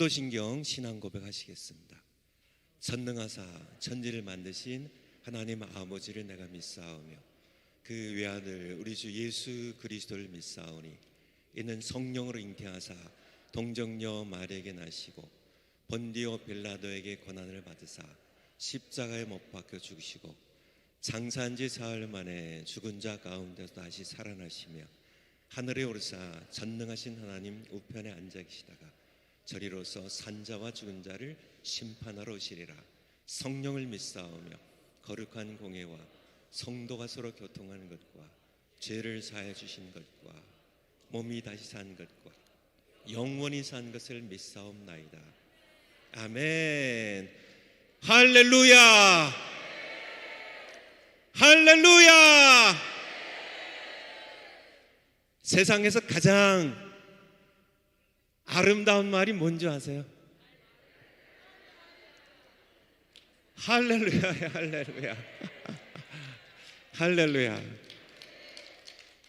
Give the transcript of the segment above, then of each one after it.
사도신경 신앙 고백하시겠습니다. 전능하사 천지를 만드신 하나님 아버지를 내가 믿사오며 그 외아들 우리 주 예수 그리스도를 믿사오니 이는 성령으로 잉태하사 동정녀 마리아에게 나시고 본디오 빌라도에게 고난을 받으사 십자가에 못 박혀 죽으시고 장사한 지 사흘 만에 죽은 자 가운데서 다시 살아나시며 하늘에 오르사 전능하신 하나님 우편에 앉아 계시다가 저리로서 산자와 죽은 자를 심판하러 오시리라. 성령을 믿사오며 거룩한 공회와 성도가 서로 교통하는 것과 죄를 사해 주신 것과 몸이 다시 산 것과 영원히 산 것을 믿사옵나이다. 아멘. 할렐루야. 할렐루야. 세상에서 가장 아름다운 말이 뭔지 아세요? 할렐루야. 할렐루야. 할렐루야.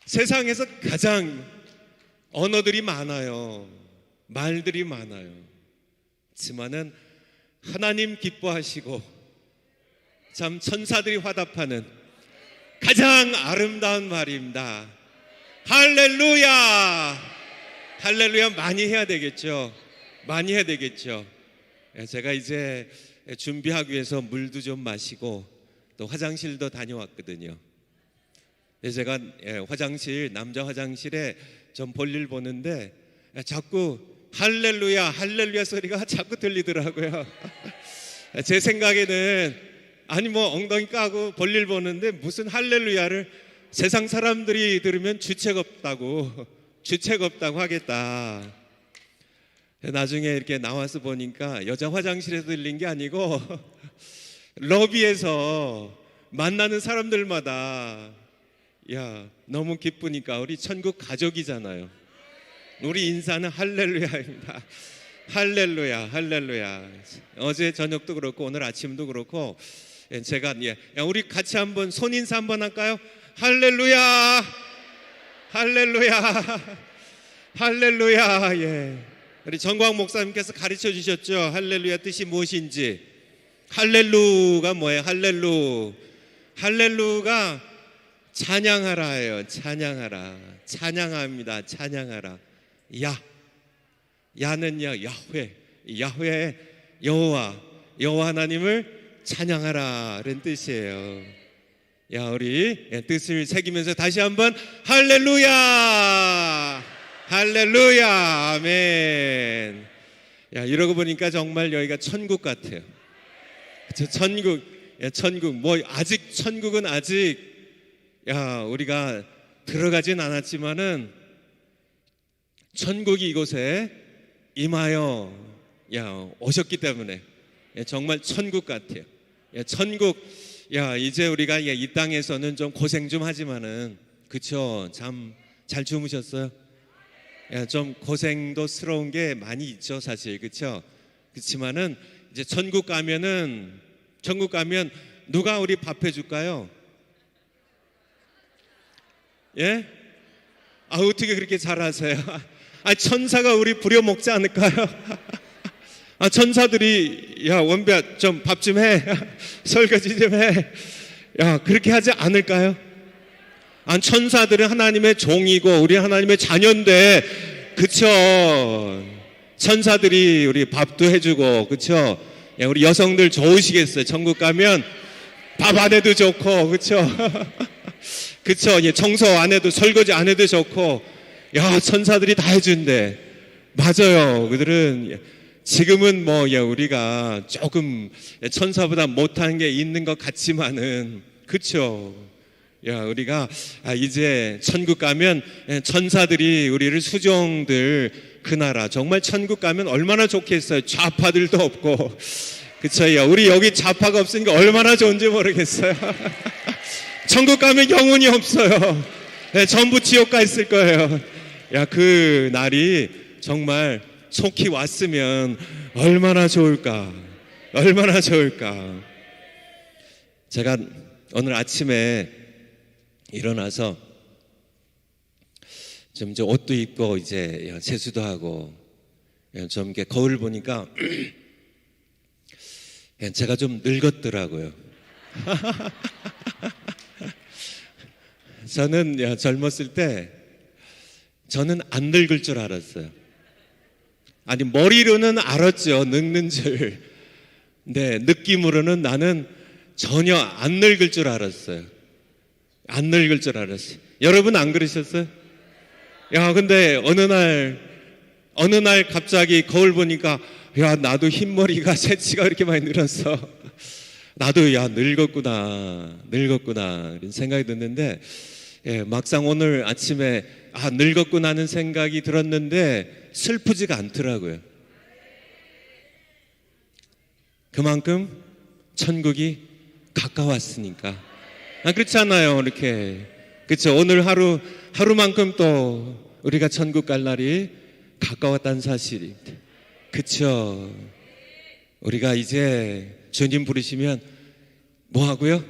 세상에서 가장 언어들이 많아요. 말들이 많아요. 하지만은 하나님 기뻐하시고 참 천사들이 화답하는 가장 아름다운 말입니다. 할렐루야. 할렐루야 많이 해야 되겠죠. 많이 해야 되겠죠. 제가 이제 준비하기 위해서 물도 좀 마시고 또 화장실도 다녀왔거든요. 제가 화장실, 남자 화장실에 좀 볼일 보는데 자꾸 할렐루야 할렐루야 소리가 자꾸 들리더라고요. 제 생각에는 아니 뭐 엉덩이 까고 볼일 보는데 무슨 할렐루야를 세상 사람들이 들으면 주책 없다고 하겠다. 나중에 이렇게 나와서 보니까 여자 화장실에서 들린 게 아니고 러비에서 만나는 사람들마다 야 너무 기쁘니까 우리 천국 가족이잖아요. 우리 인사는 할렐루야입니다. 할렐루야 할렐루야. 어제 저녁도 그렇고 오늘 아침도 그렇고 제가 우리 같이 한번 손인사 한번 할까요? 할렐루야 할렐루야 할렐루야. 예. 우리 정광 목사님께서 가르쳐 주셨죠. 할렐루야 뜻이 무엇인지. 할렐루가 뭐예요? 할렐루가 찬양하라예요. 찬양하라. 찬양합니다. 찬양하라. 야는요 야훼 여호와 하나님을 찬양하라는 뜻이에요. 우리 뜻을 새기면서 다시 한번 할렐루야 할렐루야 아멘. 이러고 보니까 정말 여기가 천국 같아요. 그쵸? 천국 뭐 아직 천국은 아직 우리가 들어가진 않았지만은 천국이 이곳에 임하여 오셨기 때문에 정말 천국 같아요. 천국 이제 우리가 이 땅에서는 좀 고생 좀 하지만은 그쵸? 잠 잘 주무셨어요? 좀 고생도 스러운 게 많이 있죠 사실. 그쵸? 그렇지만은 이제 천국 가면 누가 우리 밥 해줄까요? 예? 어떻게 그렇게 잘하세요? 천사가 우리 부려먹지 않을까요? 천사들이 원배야 좀 밥 좀 해. 설거지 좀 해. 그렇게 하지 않을까요? 천사들은 하나님의 종이고 우리 하나님의 자녀인데 그쵸? 천사들이 우리 밥도 해주고 그쵸? 우리 여성들 좋으시겠어요. 천국 가면 밥 안 해도 좋고 그쵸? 그쵸? 청소 안 해도 설거지 안 해도 좋고 천사들이 다 해준대. 맞아요. 그들은 지금은 우리가 조금 천사보다 못한 게 있는 것 같지만은 그쵸? 우리가 이제 천국 가면 천사들이 우리를 수종들 그 나라 정말 천국 가면 얼마나 좋겠어요. 좌파들도 없고 그쵸? 우리 여기 좌파가 없으니까 얼마나 좋은지 모르겠어요. 천국 가면 영혼이 없어요. 전부 지옥 가 있을 거예요. 그 날이 정말 속히 왔으면 얼마나 좋을까. 얼마나 좋을까. 제가 오늘 아침에 일어나서 좀 이제 옷도 입고 이제 세수도 하고 좀 이렇게 거울 보니까 제가 좀 늙었더라고요. 저는 젊었을 때 저는 안 늙을 줄 알았어요. 아니, 머리로는 알았죠, 늙는 줄. 근데 느낌으로는 나는 전혀 안 늙을 줄 알았어요. 안 늙을 줄 알았어요. 여러분 안 그러셨어요? 근데 어느 날 갑자기 거울 보니까 나도 흰머리가 새치가 이렇게 많이 늘었어. 나도 늙었구나 이런 생각이 드는데, 막상 오늘 아침에 늙었구나 하는 생각이 들었는데 슬프지가 않더라고요. 그만큼 천국이 가까웠으니까. 그렇잖아요. 이렇게, 그렇죠. 오늘 하루만큼 또 우리가 천국 갈 날이 가까웠다는 사실입니다. 그렇죠. 우리가 이제 주님 부르시면 뭐 하고요?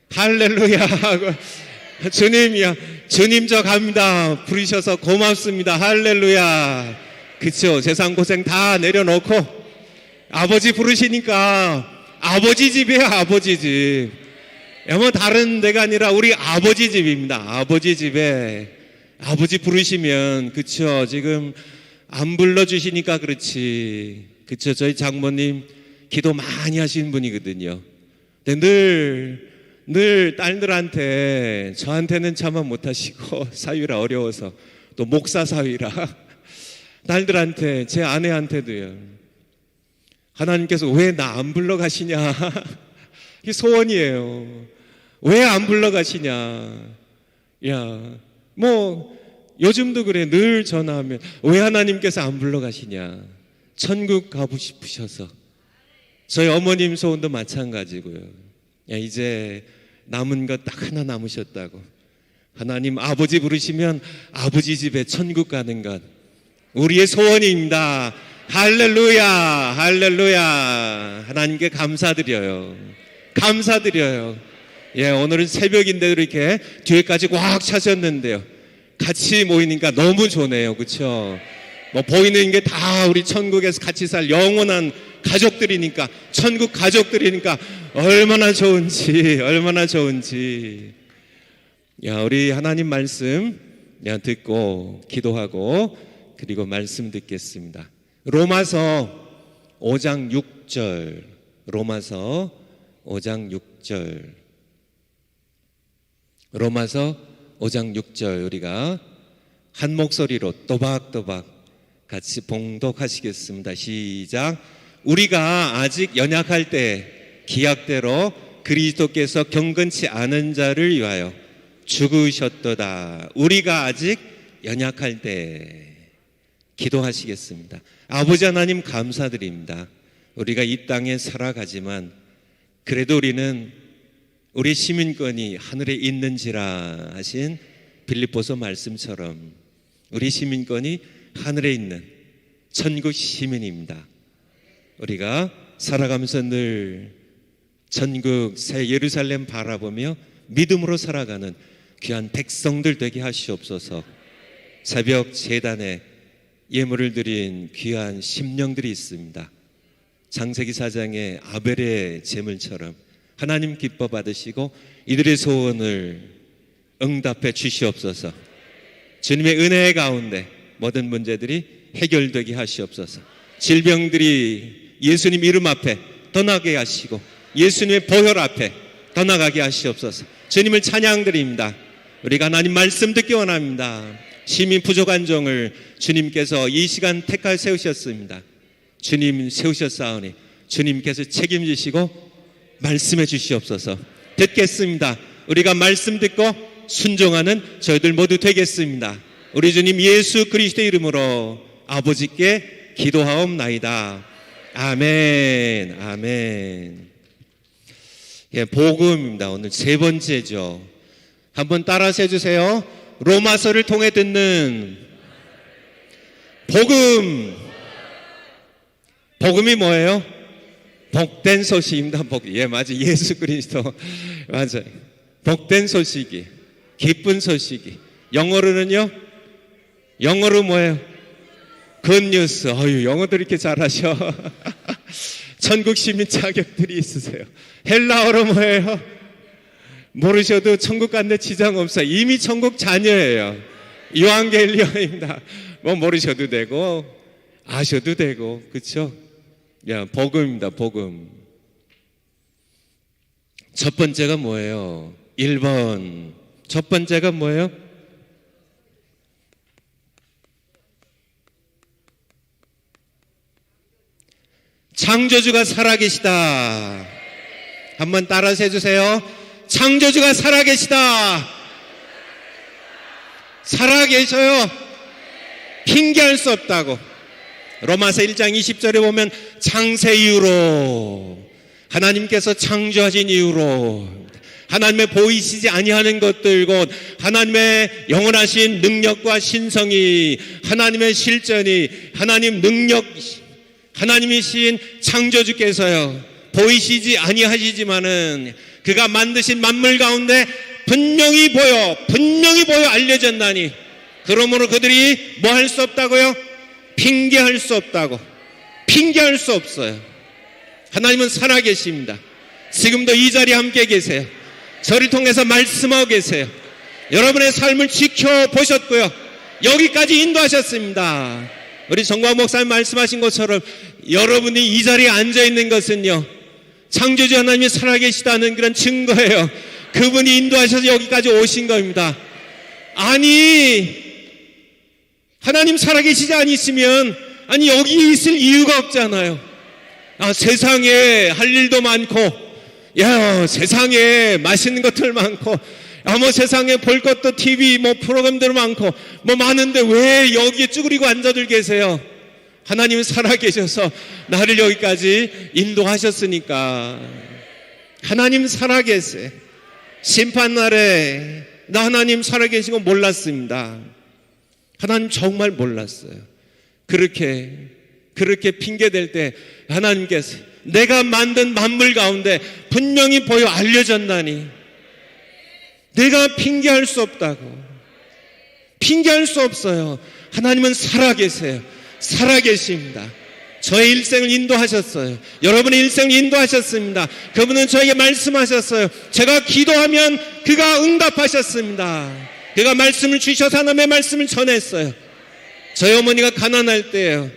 할렐루야 하고, 주님 저 갑니다. 부르셔서 고맙습니다. 할렐루야. 그쵸. 세상 고생 다 내려놓고 아버지 부르시니까 아버지 집이에요. 아버지 집. 뭐 다른 데가 아니라 우리 아버지 집입니다. 아버지 집에 아버지 부르시면, 그쵸. 지금 안 불러주시니까 그렇지. 그쵸. 저희 장모님 기도 많이 하시는 분이거든요. 근데 늘 딸들한테, 저한테는 차마 못하시고 사위라 어려워서, 또 목사 사위라 딸들한테, 제 아내한테도요, 하나님께서 왜 나 안 불러가시냐 이게 소원이에요. 왜 안 불러가시냐. 뭐 요즘도 그래. 늘 전화하면 왜 하나님께서 안 불러가시냐. 천국 가고 싶으셔서. 저희 어머님 소원도 마찬가지고요. 이제 남은 것 딱 하나 남으셨다고. 하나님 아버지 부르시면 아버지 집에 천국 가는 것 우리의 소원입니다. 할렐루야, 할렐루야. 하나님께 감사드려요. 오늘은 새벽인데도 이렇게 뒤에까지 꽉 차셨는데요. 같이 모이니까 너무 좋네요. 그렇죠? 뭐 보이는 게 다 우리 천국에서 같이 살 영원한 가족들이니까, 천국 가족들이니까 얼마나 좋은지. 우리 하나님 말씀 듣고 기도하고 그리고 말씀 듣겠습니다. 로마서 5장 6절. 로마서 5장 6절 우리가 한 목소리로 또박또박 같이 봉독하시겠습니다. 시작. 우리가 아직 연약할 때 기약대로 그리스도께서 경건치 않은 자를 위하여 죽으셨도다. 우리가 아직 연약할 때. 기도하시겠습니다. 아버지 하나님 감사드립니다. 우리가 이 땅에 살아가지만 그래도 우리는 우리 시민권이 하늘에 있는지라 하신 빌립보서 말씀처럼 우리 시민권이 하늘에 있는 천국 시민입니다. 우리가 살아가면서 늘 천국 새 예루살렘 바라보며 믿음으로 살아가는 귀한 백성들 되게 하시옵소서. 새벽 제단에 예물을 드린 귀한 심령들이 있습니다. 창세기 4장의 아벨의 제물처럼 하나님 기뻐 받으시고 이들의 소원을 응답해 주시옵소서. 주님의 은혜 가운데 모든 문제들이 해결되게 하시옵소서. 질병들이 예수님 이름 앞에 떠나게 하시고 예수님의 보혈 앞에 떠나가게 하시옵소서. 주님을 찬양드립니다. 우리가 하나님 말씀 듣기 원합니다. 심히 부족한 종을 주님께서 이 시간 택하여 세우셨습니다. 주님 세우셨사오니 주님께서 책임지시고 말씀해 주시옵소서. 듣겠습니다. 우리가 말씀 듣고 순종하는 저희들 모두 되겠습니다. 우리 주님 예수 그리스도의 이름으로 아버지께 기도하옵나이다. 아멘. 아멘. 복음입니다. 오늘 세 번째죠. 한번 따라서 해주세요. 로마서를 통해 듣는 복음. 복음이 뭐예요? 복된 소식입니다. 맞아. 예수 그리스도. 맞아요. 복된 소식이, 기쁜 소식이. 영어로는요? 영어로 뭐예요? 굿뉴스. 어유 영어도 이렇게 잘하셔. 천국 시민 자격들이 있으세요. 헬라어로 뭐예요? 모르셔도 천국 간데 지장 없어요. 이미 천국 자녀예요. 이완겔리온입니다. 뭐 모르셔도 되고 아셔도 되고, 그렇죠? 야, 복음입니다. 복음. 첫 번째가 뭐예요? 1번. 첫 번째가 뭐예요? 창조주가 살아계시다. 한번 따라서 해주세요. 창조주가 살아계시다. 살아계셔요. 핑계할 수 없다고. 로마서 1장 20절에 보면 창세 이후로, 하나님께서 창조하신 이후로, 하나님의 보이시지 아니하는 것들 곧 하나님의 영원하신 능력과 신성이, 하나님의 실전이, 하나님 능력, 하나님이신 창조주께서요, 보이시지 아니하시지만은 그가 만드신 만물 가운데 분명히 보여 알려졌나니, 그러므로 그들이 뭐 할 수 없다고요? 핑계할 수 없다고. 핑계할 수 없어요. 하나님은 살아계십니다. 지금도 이 자리에 함께 계세요. 저를 통해서 말씀하고 계세요. 여러분의 삶을 지켜보셨고요, 여기까지 인도하셨습니다. 우리 정광 목사님 말씀하신 것처럼 여러분이 이 자리에 앉아있는 것은요, 창조주 하나님이 살아계시다는 그런 증거예요. 그분이 인도하셔서 여기까지 오신 겁니다. 아니, 하나님 살아계시지 않으시면 여기 있을 이유가 없잖아요. 세상에 할 일도 많고, 세상에 맛있는 것들 많고, 세상에 볼 것도 TV 프로그램들 많고 많은데 왜 여기에 쭈그리고 앉아들 계세요? 하나님은 살아계셔서 나를 여기까지 인도하셨으니까. 하나님 살아계세요. 심판날에 나 하나님 살아계신 거 몰랐습니다. 하나님 정말 몰랐어요. 그렇게 핑계댈 때 하나님께서 내가 만든 만물 가운데 분명히 보여 알려졌나니 내가 핑계할 수 없다고. 핑계할 수 없어요. 하나님은 살아계세요. 살아계십니다. 저의 일생을 인도하셨어요. 여러분의 일생을 인도하셨습니다. 그분은 저에게 말씀하셨어요. 제가 기도하면 그가 응답하셨습니다. 그가 말씀을 주셔서 하나님의 말씀을 전했어요. 저희 어머니가 가난할 때예요.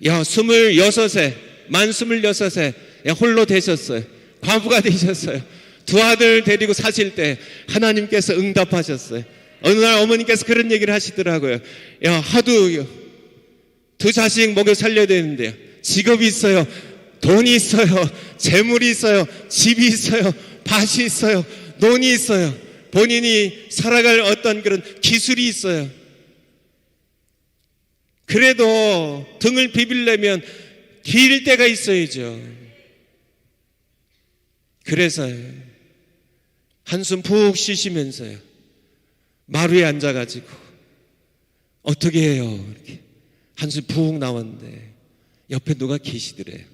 26세, 만 26세 홀로 되셨어요. 과부가 되셨어요. 두 아들 데리고 사실 때 하나님께서 응답하셨어요. 어느 날 어머니께서 그런 얘기를 하시더라고요. 하도 두 자식 먹여 살려야 되는데요, 직업이 있어요, 돈이 있어요, 재물이 있어요, 집이 있어요, 밭이 있어요, 논이 있어요, 본인이 살아갈 어떤 그런 기술이 있어요. 그래도 등을 비비려면 길 때가 있어야죠. 그래서 한숨 푹 쉬시면서요, 마루에 앉아가지고 어떻게 해요? 이렇게 한숨 푹 나왔는데 옆에 누가 계시더래요.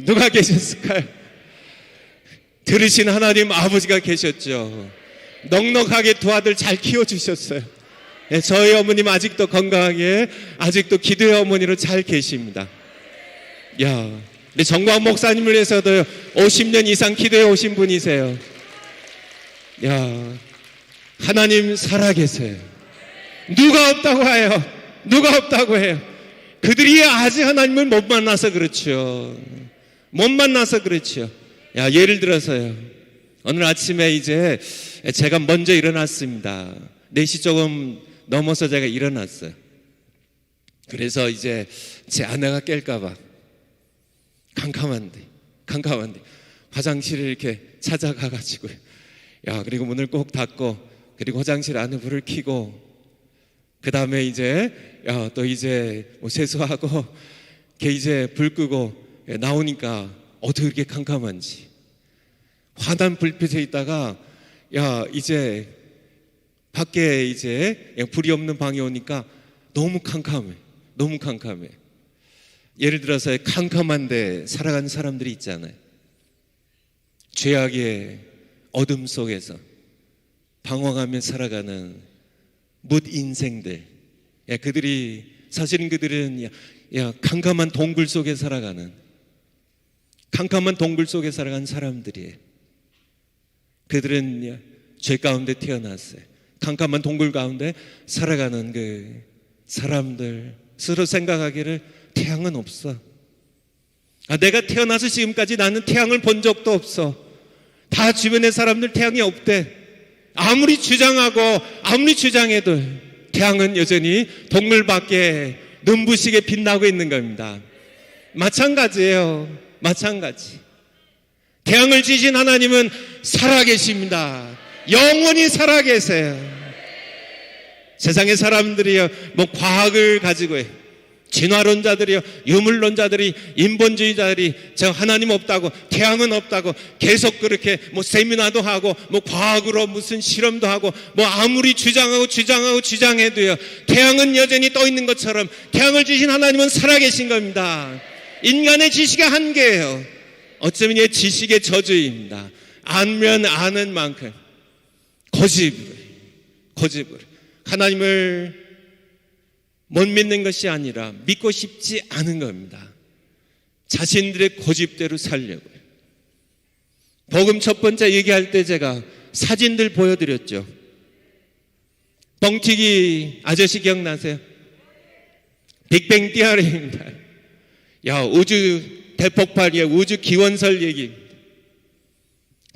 누가 계셨을까요? 들으신 하나님 아버지가 계셨죠. 넉넉하게 두 아들 잘 키워주셨어요. 저희 어머님 아직도 건강하게, 아직도 기도의 어머니로 잘 계십니다. 우리 정광 목사님을 위해서도 50년 이상 기도해 오신 분이세요. 하나님 살아계세요. 누가 없다고 해요? 누가 없다고 해요? 그들이 아직 하나님을 못 만나서 그렇죠. 못 만나서 그렇죠. 예를 들어서요, 오늘 아침에 이제 제가 먼저 일어났습니다. 4시 조금 넘어서 제가 일어났어요. 그래서 이제 제 아내가 깰까봐 캄캄한데 화장실을 이렇게 찾아가가지고요, 그리고 문을 꼭 닫고, 그리고 화장실 안에 불을 켜고, 그 다음에 이제 또 이제 세수하고 이제 불 끄고 나오니까 어떻게 이렇게 캄캄한지, 환한 불빛에 있다가 이제 밖에 이제 불이 없는 방에 오니까 너무 캄캄해. 예를 들어서 캄캄한데 살아가는 사람들이 있잖아요. 죄악의 어둠 속에서 방황하며 살아가는 뭇 인생들, 그들이 사실은 그들은 캄캄한 동굴 속에 살아가는 사람들이에요. 그들은 죄 가운데 태어났어요. 캄캄한 동굴 가운데 살아가는 그 사람들, 스스로 생각하기를 태양은 없어. 내가 태어나서 지금까지 나는 태양을 본 적도 없어. 다 주변의 사람들 태양이 없대. 아무리 주장하고 아무리 주장해도 태양은 여전히 동물 밖에 눈부시게 빛나고 있는 겁니다. 마찬가지예요. 마찬가지. 태양을 지신 하나님은 살아계십니다. 영원히 살아계세요. 세상의 사람들이요, 과학을 가지고 진화론자들이요, 유물론자들이, 인본주의자들이 저 하나님 없다고, 태양은 없다고 계속 그렇게 세미나도 하고 과학으로 무슨 실험도 하고 아무리 주장해도요, 태양은 여전히 떠 있는 것처럼 태양을 주신 하나님은 살아계신 겁니다. 인간의 지식의 한계예요. 어쩌면 이 지식의 저주입니다. 알면 아는 만큼 고집으로 하나님을 못 믿는 것이 아니라 믿고 싶지 않은 겁니다. 자신들의 고집대로 살려고요. 복음 첫 번째 얘기할 때 제가 사진들 보여드렸죠. 뻥튀기 아저씨 기억나세요? 빅뱅 띠아리입니다. 우주 대폭발이에요. 우주 기원설 얘기.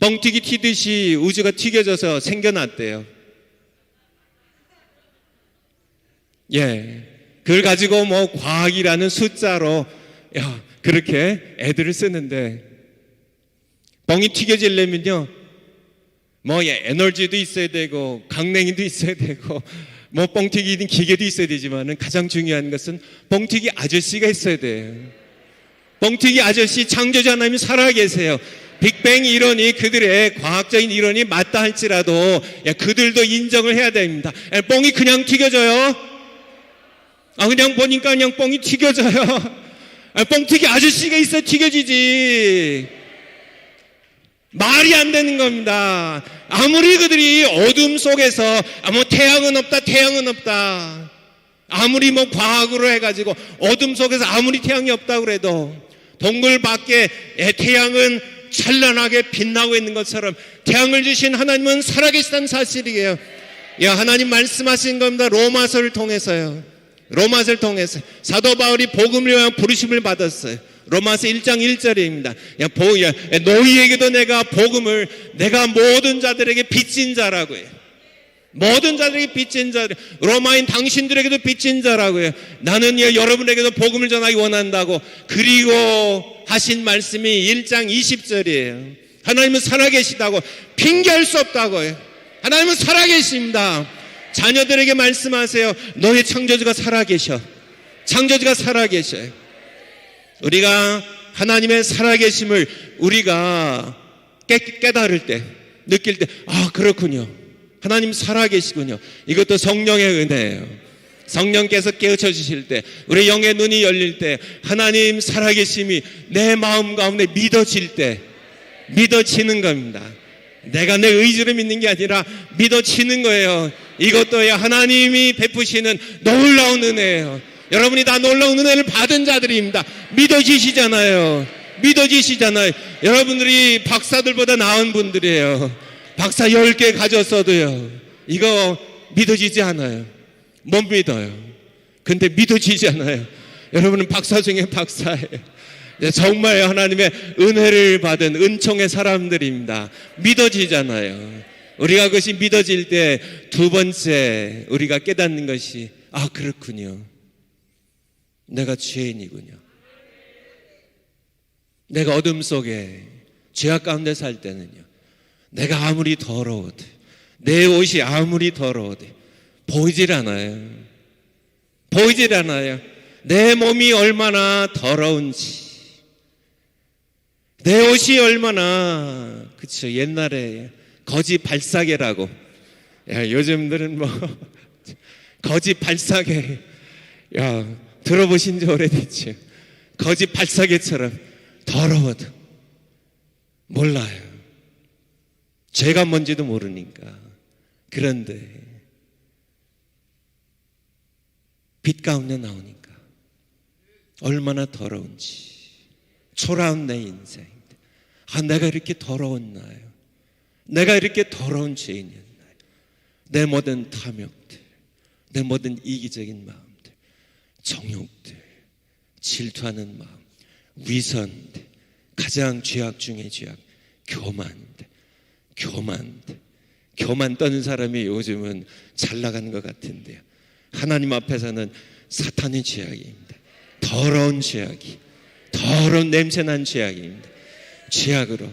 뻥튀기 튀듯이 우주가 튀겨져서 생겨났대요. 그걸 가지고 과학이라는 숫자로 그렇게 애들을 쓰는데, 뻥이 튀겨지려면요 에너지도 있어야 되고 강냉이도 있어야 되고 뻥튀기 기계도 있어야 되지만 가장 중요한 것은 뻥튀기 아저씨가 있어야 돼요. 뻥튀기 아저씨 창조자 하나님이 살아계세요. 빅뱅 이론이 그들의 과학적인 이론이 맞다 할지라도 그들도 인정을 해야 됩니다. 뻥이 그냥 튀겨져요? 그냥 보니까 그냥 뻥이 튀겨져요. 뻥튀기 아저씨가 있어야 튀겨지지. 말이 안 되는 겁니다. 아무리 그들이 어둠 속에서 태양은 없다. 아무리 과학으로 해가지고 어둠 속에서 아무리 태양이 없다고 그래도 동굴 밖에 태양은 찬란하게 빛나고 있는 것처럼 태양을 주신 하나님은 살아계시다는 사실이에요. 하나님 말씀하신 겁니다. 로마서를 통해서요. 사도 바울이 복음을 위한 부르심을 받았어요. 로마서 1장 1절입니다. 너희에게도 내가 복음을 내가 모든 자들에게 빚진 자라고 해요. 모든 자들에게 빚진 자, 로마인 당신들에게도 빚진 자라고 해요. 나는 여러분에게도 복음을 전하기 원한다고. 그리고 하신 말씀이 1장 20절이에요. 하나님은 살아계시다고, 핑계할 수 없다고 해요. 하나님은 살아계십니다. 자녀들에게 말씀하세요. 너의 창조주가 살아계셔. 창조주가 살아계셔요. 우리가 하나님의 살아계심을 우리가 깨달을 때, 느낄 때, 그렇군요. 하나님 살아계시군요. 이것도 성령의 은혜예요. 성령께서 깨우쳐 주실 때, 우리 영의 눈이 열릴 때, 하나님 살아계심이 내 마음 가운데 믿어지는 겁니다. 내가 내 의지로 믿는 게 아니라 믿어지는 거예요. 이것도 하나님이 베푸시는 놀라운 은혜예요. 여러분이 다 놀라운 은혜를 받은 자들입니다. 믿어지시잖아요. 여러분들이 박사들보다 나은 분들이에요. 박사 10개 가졌어도요, 이거 믿어지지 않아요. 못 믿어요. 근데 믿어지지 않아요. 여러분은 박사 중에 박사예요. 정말 하나님의 은혜를 받은 은총의 사람들입니다. 믿어지잖아요. 우리가 그것이 믿어질 때 두 번째 우리가 깨닫는 것이, 그렇군요. 내가 죄인이군요. 내가 어둠 속에 죄악 가운데 살 때는요, 내가 아무리 더러워도, 내 옷이 아무리 더러워도 보이질 않아요. 내 몸이 얼마나 더러운지, 내 옷이 얼마나, 옛날에 거지 발사계라고, 요즘들은 거지 발사계, 들어보신 지 오래됐죠. 거지 발사계처럼 더러워도 몰라요. 죄가 뭔지도 모르니까. 그런데 빛 가운데 나오니까 얼마나 더러운지, 초라한 내 인생. 내가 이렇게 더러웠나요? 내가 이렇게 더러운 죄인이었나요? 내 모든 탐욕들, 내 모든 이기적인 마음들, 정욕들, 질투하는 마음, 위선들, 가장 죄악 중에 죄악, 교만들. 교만 떠는 사람이 요즘은 잘 나가는 것 같은데요. 하나님 앞에서는 사탄의 죄악입니다. 더러운 죄악이, 더러운 냄새난 죄악입니다. 죄악으로.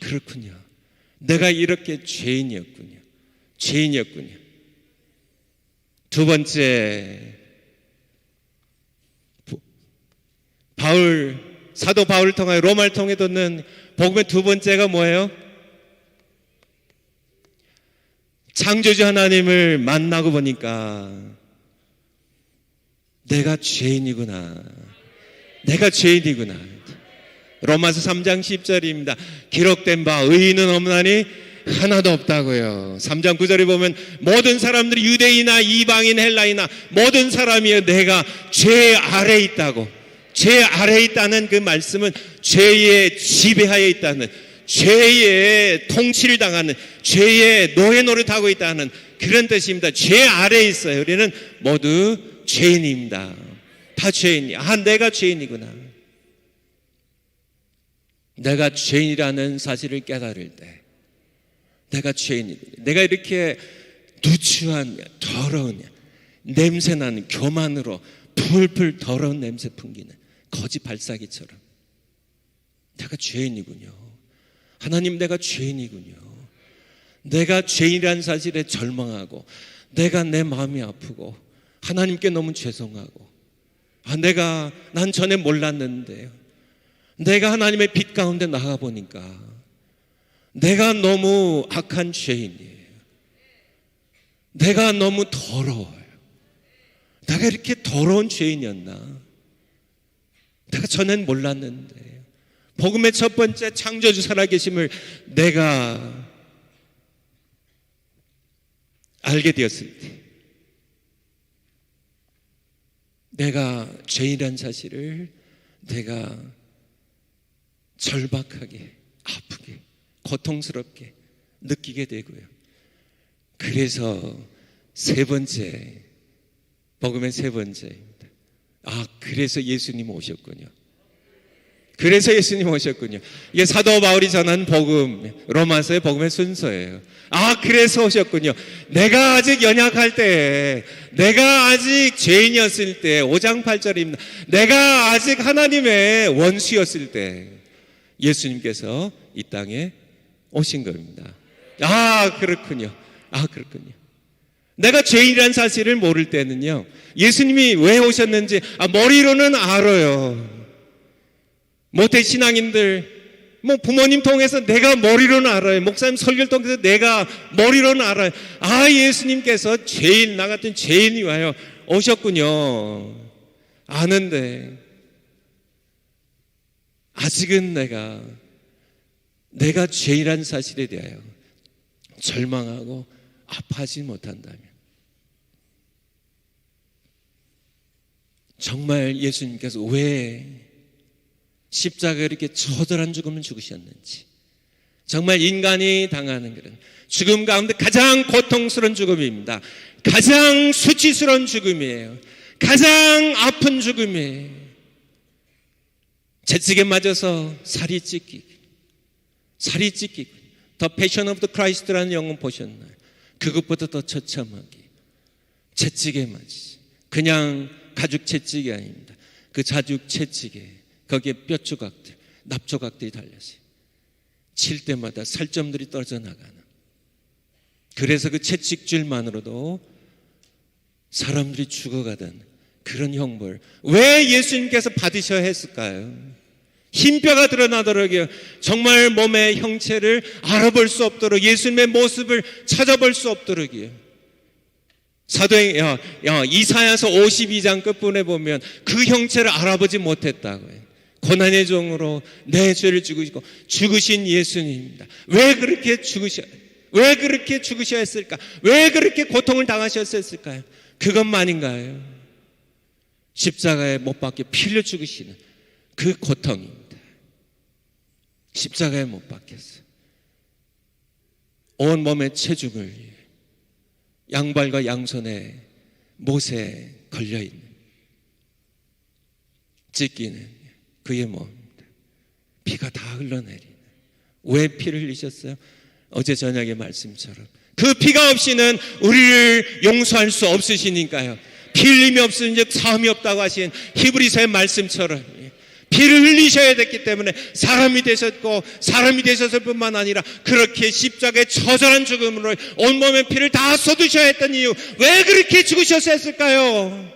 그렇군요. 내가 이렇게 죄인이었군요. 두 번째, 사도 바울을 통하여 로마를 통해 듣는 복음의 두 번째가 뭐예요? 창조주 하나님을 만나고 보니까 내가 죄인이구나. 로마서 3장 10절입니다. 기록된 바 의인은 없나니 하나도 없다고요. 3장 9절에 보면 모든 사람들이 유대인이나 이방인 헬라이나 모든 사람이여 내가 죄 아래에 있다고. 죄 아래에 있다는 그 말씀은 죄의 지배하에 있다는, 죄의 통치를 당하는, 죄의 노예 노릇하고 있다는 그런 뜻입니다. 죄 아래에 있어요. 우리는 모두 죄인입니다. 다 죄인이야. 내가 죄인이구나. 내가 죄인이라는 사실을 깨달을 때 내가 죄인이구나. 내가 이렇게 누추한 더러운 냄새나는 교만으로 풀풀 더러운 냄새 풍기는 거지 발사기처럼 내가 죄인이군요. 하나님, 내가 죄인이군요. 내가 죄인이라는 사실에 절망하고 내가 내 마음이 아프고 하나님께 너무 죄송하고 난 전에 몰랐는데요. 내가 하나님의 빛 가운데 나가보니까 내가 너무 악한 죄인이에요. 내가 너무 더러워요. 내가 이렇게 더러운 죄인이었나? 내가 전엔 몰랐는데 복음의 첫 번째 창조주 살아계심을 내가 알게 되었을 때 내가 죄인이라는 사실을 내가 절박하게, 아프게, 고통스럽게 느끼게 되고요. 그래서 세 번째, 복음의 세 번째입니다. 그래서 예수님 오셨군요. 이게 사도 바울이 전한 복음, 로마서의 복음의 순서예요. 그래서 오셨군요. 내가 아직 연약할 때, 내가 아직 죄인이었을 때, 5장 8절입니다. 내가 아직 하나님의 원수였을 때 예수님께서 이 땅에 오신 겁니다. 그렇군요. 내가 죄인이라는 사실을 모를 때는요, 예수님이 왜 오셨는지 머리로는 알아요. 모태 신앙인들 부모님 통해서 내가 머리로는 알아요. 목사님 설교를 통해서 내가 머리로는 알아요. 예수님께서 나 같은 죄인이 와요 오셨군요. 아는데 아직은 내가 죄인이라는 사실에 대하여 절망하고 아파하지 못한다면 정말 예수님께서 왜 십자가에 이렇게 처절한 죽음을 죽으셨는지, 정말 인간이 당하는 그런 죽음 가운데 가장 고통스러운 죽음입니다. 가장 수치스러운 죽음이에요. 가장 아픈 죽음이에요. 채찍에 맞아서 살이 찢기고 The Passion of the Christ라는 영화 보셨나요? 그것보다 더 처참하게 채찍에 맞지. 그냥 가죽 채찍이 아닙니다. 그 가죽 채찍에 거기에 뼈 조각들, 납 조각들이 달렸어요. 칠 때마다 살점들이 떨어져 나가는. 그래서 그 채찍줄만으로도 사람들이 죽어가던 그런 형벌. 왜 예수님께서 받으셔야 했을까요? 흰뼈가 드러나도록요. 정말 몸의 형체를 알아볼 수 없도록, 예수님의 모습을 찾아볼 수 없도록이요. 이사야서 52장 끝부분에 보면 그 형체를 알아보지 못했다고요. 고난의 종으로 내 죄를 죽으시고 죽으신 예수님입니다. 왜 그렇게 죽으셔야 했을까? 왜 그렇게 고통을 당하셨을까요? 그것만인가요? 십자가에 못 박혀 피 흘려 죽으시는 그 고통입니다. 십자가에 못 박혔어요. 온 몸의 체중을 양발과 양손에 못에 걸려있는 찢기는 그의 몸입니다. 피가 다 흘러내리는. 왜 피를 흘리셨어요? 어제 저녁의 말씀처럼 그 피가 없이는 우리를 용서할 수 없으시니까요. 피 흘림이 없으면 즉 사함이 없다고 하신 히브리서의 말씀처럼 피를 흘리셔야 됐기 때문에 사람이 되셨고, 사람이 되셨을 뿐만 아니라 그렇게 십자가의 처절한 죽음으로 온몸의 피를 다 쏟으셔야 했던 이유, 왜 그렇게 죽으셨어야 했을까요?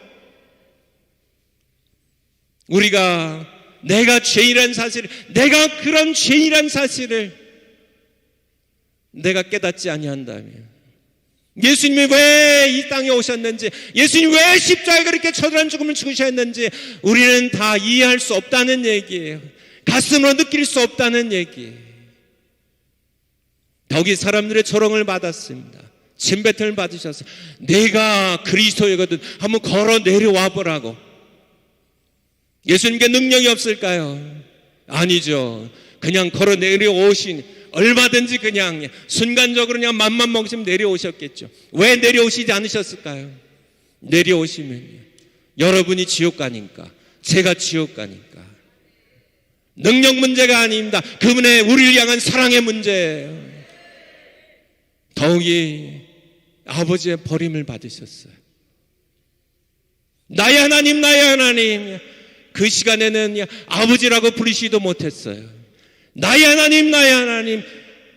우리가 내가 죄인이라는 사실을, 내가 그런 죄인이라는 사실을 내가 깨닫지 아니한다면, 예수님이 왜 이 땅에 오셨는지, 예수님이 왜 십자가에 그렇게 처절한 죽음을 죽으셔야 했는지 우리는 다 이해할 수 없다는 얘기예요. 가슴으로 느낄 수 없다는 얘기예요. 더욱이 사람들의 조롱을 받았습니다. 침뱉음을 받으셔서 내가 그리스도이거든 한번 걸어 내려와 보라고. 예수님께 능력이 없을까요? 아니죠. 그냥 걸어 내려오신, 얼마든지 그냥 순간적으로 그냥 맘만 먹으시면 내려오셨겠죠. 왜 내려오시지 않으셨을까요? 내려오시면 여러분이 지옥 가니까, 제가 지옥 가니까. 능력 문제가 아닙니다. 그분의 우리를 향한 사랑의 문제예요. 더욱이 아버지의 버림을 받으셨어요. 나의 하나님, 나의 하나님. 그 시간에는 아버지라고 부르시지도 못했어요. 나의 하나님, 나의 하나님.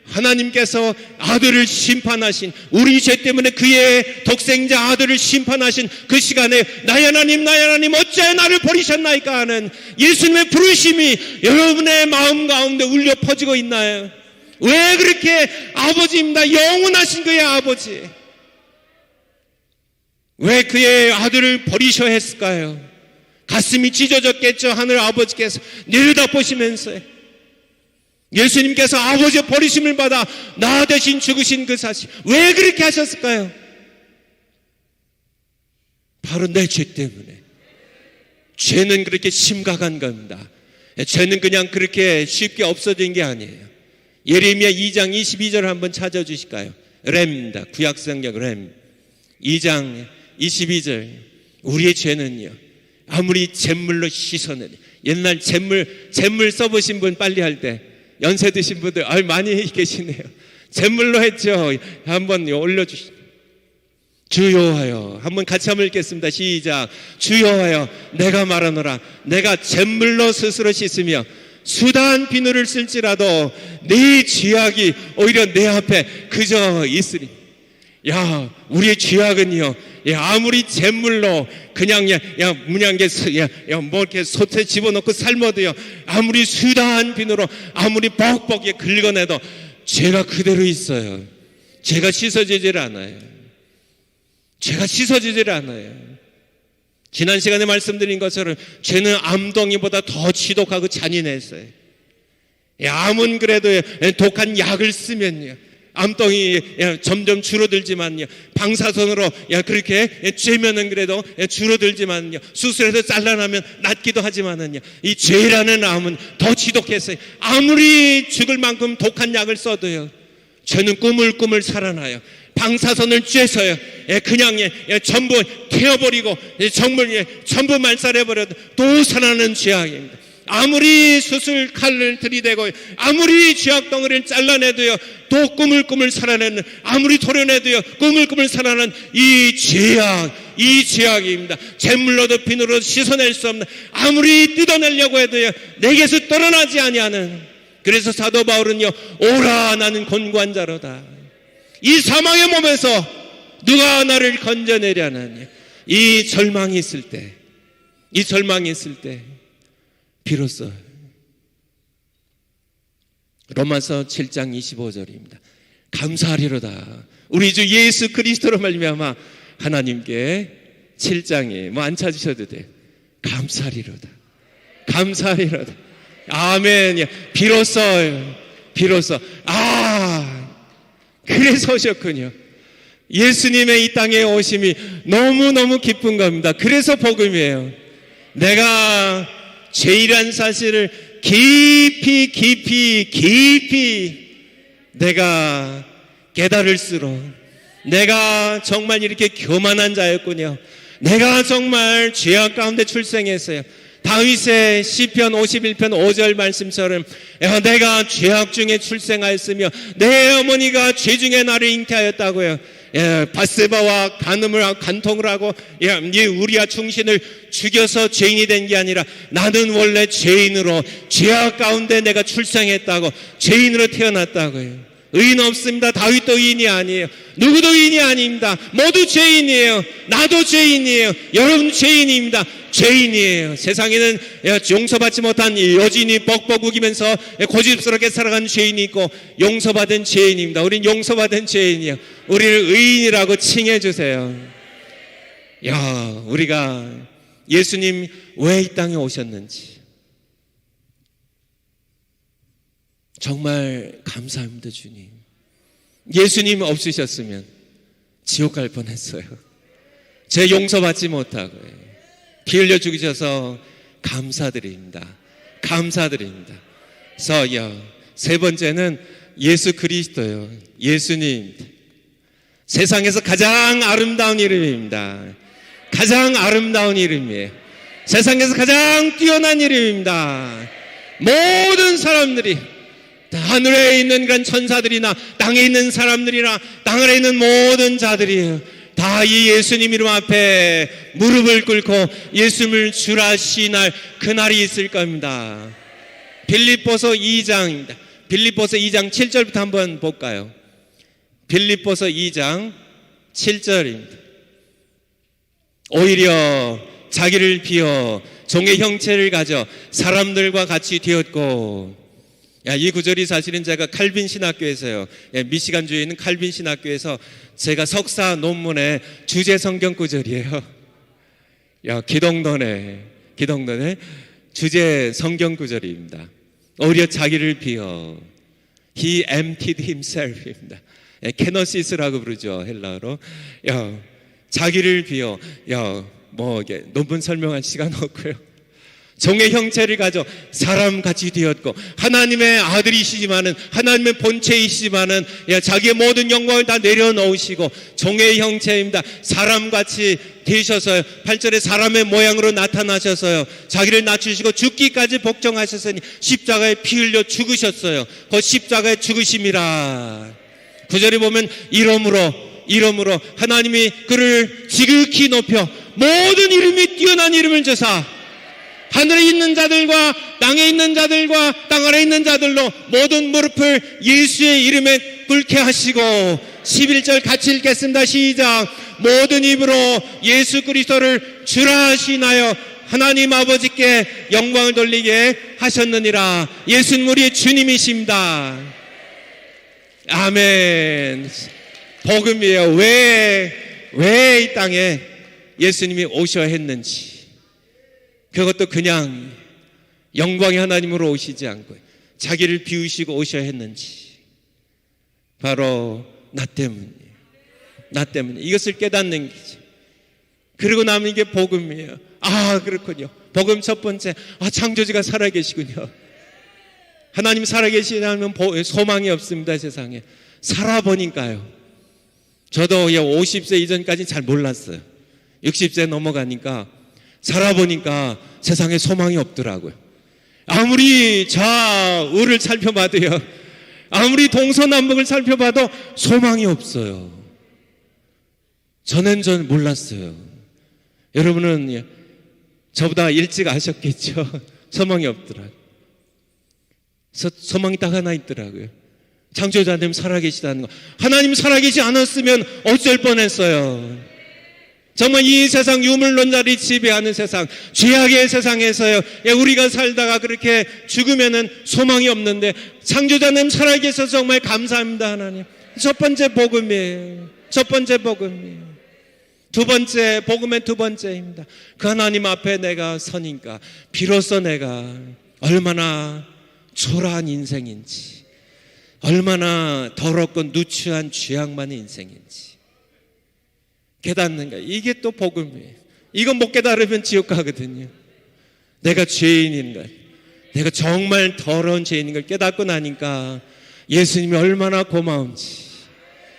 하나님께서 아들을 심판하신, 우리 죄 때문에 그의 독생자 아들을 심판하신 그 시간에 나의 하나님, 나의 하나님 어째 나를 버리셨나이까 하는 예수님의 부르심이 여러분의 마음 가운데 울려 퍼지고 있나요? 왜 그렇게 아버지입니다. 영원하신 그의 아버지. 왜 그의 아들을 버리셔야 했을까요? 가슴이 찢어졌겠죠. 하늘 아버지께서 내려다보시면서 예수님께서 아버지의 버리심을 받아 나 대신 죽으신 그 사실, 왜 그렇게 하셨을까요? 바로 내 죄 때문에. 죄는 그렇게 심각한 겁니다. 죄는 그냥 그렇게 쉽게 없어진 게 아니에요. 예레미야 2장 22절을 한번 찾아주실까요? 램입니다. 구약성경 램 2장 22절. 우리의 죄는요, 아무리 잿물로 씻어내니, 옛날 잿물 써보신 분 빨리 할 때, 연세 드신 분들 많이 계시네요. 잿물로 했죠. 한번 올려주시죠. 주 여호와여, 한번 같이 한번 읽겠습니다. 시작. 주 여호와여, 내가 말하노라. 내가 잿물로 스스로 씻으며 수다한 비누를 쓸지라도 네 죄악이 오히려 내 앞에 그저 있으리. 야, 우리의 죄악은요, 아무리 잿물로 그냥 뭐 이렇게 솥에 집어넣고 삶아도요, 아무리 수다한 비누로 아무리 뻑뻑하게 긁어내도 죄가 그대로 있어요. 죄가 씻어지질 않아요. 죄가 씻어지질 않아요. 지난 시간에 말씀드린 것처럼 죄는 암덩이보다 더 지독하고 잔인했어요. 암은 그래도 독한 약을 쓰면요, 암덩이 점점 줄어들지만요, 방사선으로 그렇게 쬐면은 그래도 줄어들지만요, 수술해서 잘라나면 낫기도 하지만은요, 이 죄라는 암은 더 지독했어요. 아무리 죽을 만큼 독한 약을 써도요, 죄는 꾸물꾸물 살아나요. 방사선을 쬐서요, 그냥 전부 태워버리고 전부 말살해버려도 또 살아나는 죄악입니다. 아무리 수술 칼을 들이대고 아무리 죄악 덩어리를 잘라내도요, 또 꾸물꾸물 살아내는, 아무리 도려내도요 꾸물꾸물 살아나는 이 죄악입니다. 잿물로도 비누로도 씻어낼 수 없는, 아무리 뜯어내려고 해도요 내게서 떨어나지 아니하는. 그래서 사도 바울은요, 오라 나는 곤고한 자로다. 이 사망의 몸에서 누가 나를 건져내려느냐. 이 절망이 있을 때, 비로소 로마서 7장 25절입니다. 감사하리로다. 우리 주 예수 그리스도로 말미암아 하나님께 7장에 뭐 안 찾으셔도 돼요. 감사하리로다. 아멘. 비로소. 그래서 오셨군요. 예수님의 이 땅에 오심이 너무너무 기쁜 겁니다. 그래서 복음이에요. 내가 죄인이란 사실을 깊이 내가 깨달을수록 내가 정말 이렇게 교만한 자였군요. 내가 정말 죄악 가운데 출생했어요. 다윗의 시편 51편 5절 말씀처럼 내가 죄악 중에 출생하였으며 내 어머니가 죄 중에 나를 잉태하였다고요. 바세바와 간통을 하고 우리아 충신을 죽여서 죄인이 된 게 아니라 나는 원래 죄인으로 죄악 가운데 내가 출생했다고, 죄인으로 태어났다고요. 의인 없습니다. 다윗도 의인이 아니에요. 누구도 의인이 아닙니다. 모두 죄인이에요. 나도 죄인이에요. 여러분 죄인입니다. 죄인이에요. 세상에는 용서받지 못한 여진이 뻑뻑 우기면서 고집스럽게 살아가는 죄인이 있고 용서받은 죄인입니다. 우린 용서받은 죄인이에요. 우리를 의인이라고 칭해 주세요. 우리가 예수님 왜 이 땅에 오셨는지 정말 감사합니다. 주님, 예수님 없으셨으면 지옥 갈 뻔했어요. 제 용서받지 못하고 피 흘려 죽으셔서 감사드립니다. 그래서 세 번째는 예수 그리스도요. 예수님, 세상에서 가장 아름다운 이름입니다. 가장 아름다운 이름이에요. 세상에서 가장 뛰어난 이름입니다. 모든 사람들이, 하늘에 있는 그런 천사들이나 땅에 있는 사람들이나 땅 아래 있는 모든 자들이 다 이 예수님 이름 앞에 무릎을 꿇고 예수님을 주라 시인할 그날이 있을 겁니다. 빌립보서 2장입니다. 빌립보서 2장 7절부터 한번 볼까요? 빌립보서 2장 7절입니다. 오히려 자기를 비워 종의 형체를 가져 사람들과 같이 되었고, 이 구절이 사실은 제가 칼빈 신학교에서요, 미시간주에 있는 칼빈 신학교에서 제가 석사 논문의 주제 성경 구절이에요. 기동론의 주제 성경 구절입니다. 오히려 자기를 비워, He emptied himself입니다. 케노시스라고 부르죠, 헬라어로. 자기를 비워, 논문 설명할 시간 없고요. 종의 형체를 가져 사람같이 되었고, 하나님의 아들이시지만은, 하나님의 본체이시지만은 자기의 모든 영광을 다 내려놓으시고 종의 형체입니다. 사람같이 되셔서요, 8절에 사람의 모양으로 나타나셔서요, 자기를 낮추시고 죽기까지 복종하셨으니 십자가에 피 흘려 죽으셨어요. 그 십자가의 죽으심이라. 9절에 보면 이러므로 하나님이 그를 지극히 높여 모든 이름이 뛰어난 이름을 주사 하늘에 있는 자들과 땅에 있는 자들과 땅 아래 있는 자들로 모든 무릎을 예수의 이름에 꿇게 하시고, 11절 같이 읽겠습니다. 시작. 모든 입으로 예수 그리스도를 주라 하시나요 하나님 아버지께 영광을 돌리게 하셨느니라. 예수는 우리의 주님이십니다. 아멘. 복음이에요. 왜 이 땅에 예수님이 오셔야 했는지, 그것도 그냥 영광의 하나님으로 오시지 않고 자기를 비우시고 오셔야 했는지, 바로 나 때문에 이것을 깨닫는 거지. 그리고 나면 이게 복음이에요. 그렇군요. 복음 첫 번째, 창조주가 살아계시군요. 하나님 살아계시다면 소망이 없습니다. 세상에 살아보니까요. 저도 50세 이전까지 잘 몰랐어요. 60세 넘어가니까 살아보니까 세상에 소망이 없더라고요. 아무리 좌우를 살펴봐도요, 아무리 동서남북을 살펴봐도 소망이 없어요. 전 몰랐어요. 여러분은 저보다 일찍 아셨겠죠. 소망이 없더라고요. 소망이 딱 하나 있더라고요. 창조자 하나님 살아계시다는 거. 하나님 살아계시지 않았으면 어쩔 뻔했어요. 정말 이 세상 유물론자들이 지배하는 세상, 죄악의 세상에서요, 우리가 살다가 그렇게 죽으면은 소망이 없는데 창조자님 살아계셔서 정말 감사합니다. 하나님. 첫 번째 복음이에요. 두 번째, 복음의 두 번째입니다. 그 하나님 앞에 내가 서니까 비로소 내가 얼마나 초라한 인생인지, 얼마나 더럽고 누추한 죄악 많은 인생인지 깨닫는 거예요. 이게 또 복음이에요. 이거 못 깨달으면 지옥 가거든요. 내가 죄인인 걸, 내가 정말 더러운 죄인인 걸 깨닫고 나니까 예수님이 얼마나 고마운지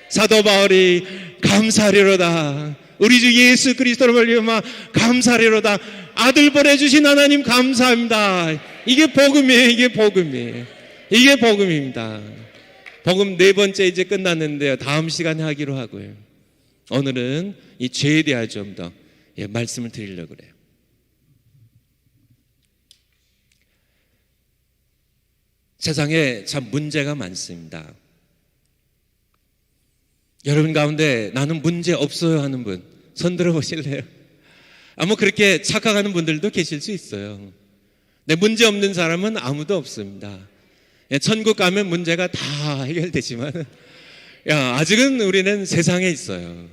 사도 바울이 감사하리로다. 우리 주 예수 그리스도로 말미암아 감사하리로다. 아들 보내주신 하나님 감사합니다. 이게 복음이에요. 이게 복음이에요. 이게 복음입니다. 복음 네 번째 이제 끝났는데요. 다음 시간에 하기로 하고요. 오늘은 이 죄에 대해 좀 더 말씀을 드리려고 그래요. 세상에 참 문제가 많습니다. 여러분 가운데 나는 문제 없어요 하는 분 손 들어 보실래요? 뭐 그렇게 착각하는 분들도 계실 수 있어요. 근데 문제 없는 사람은 아무도 없습니다. 천국 가면 문제가 다 해결되지만 아직은 우리는 세상에 있어요.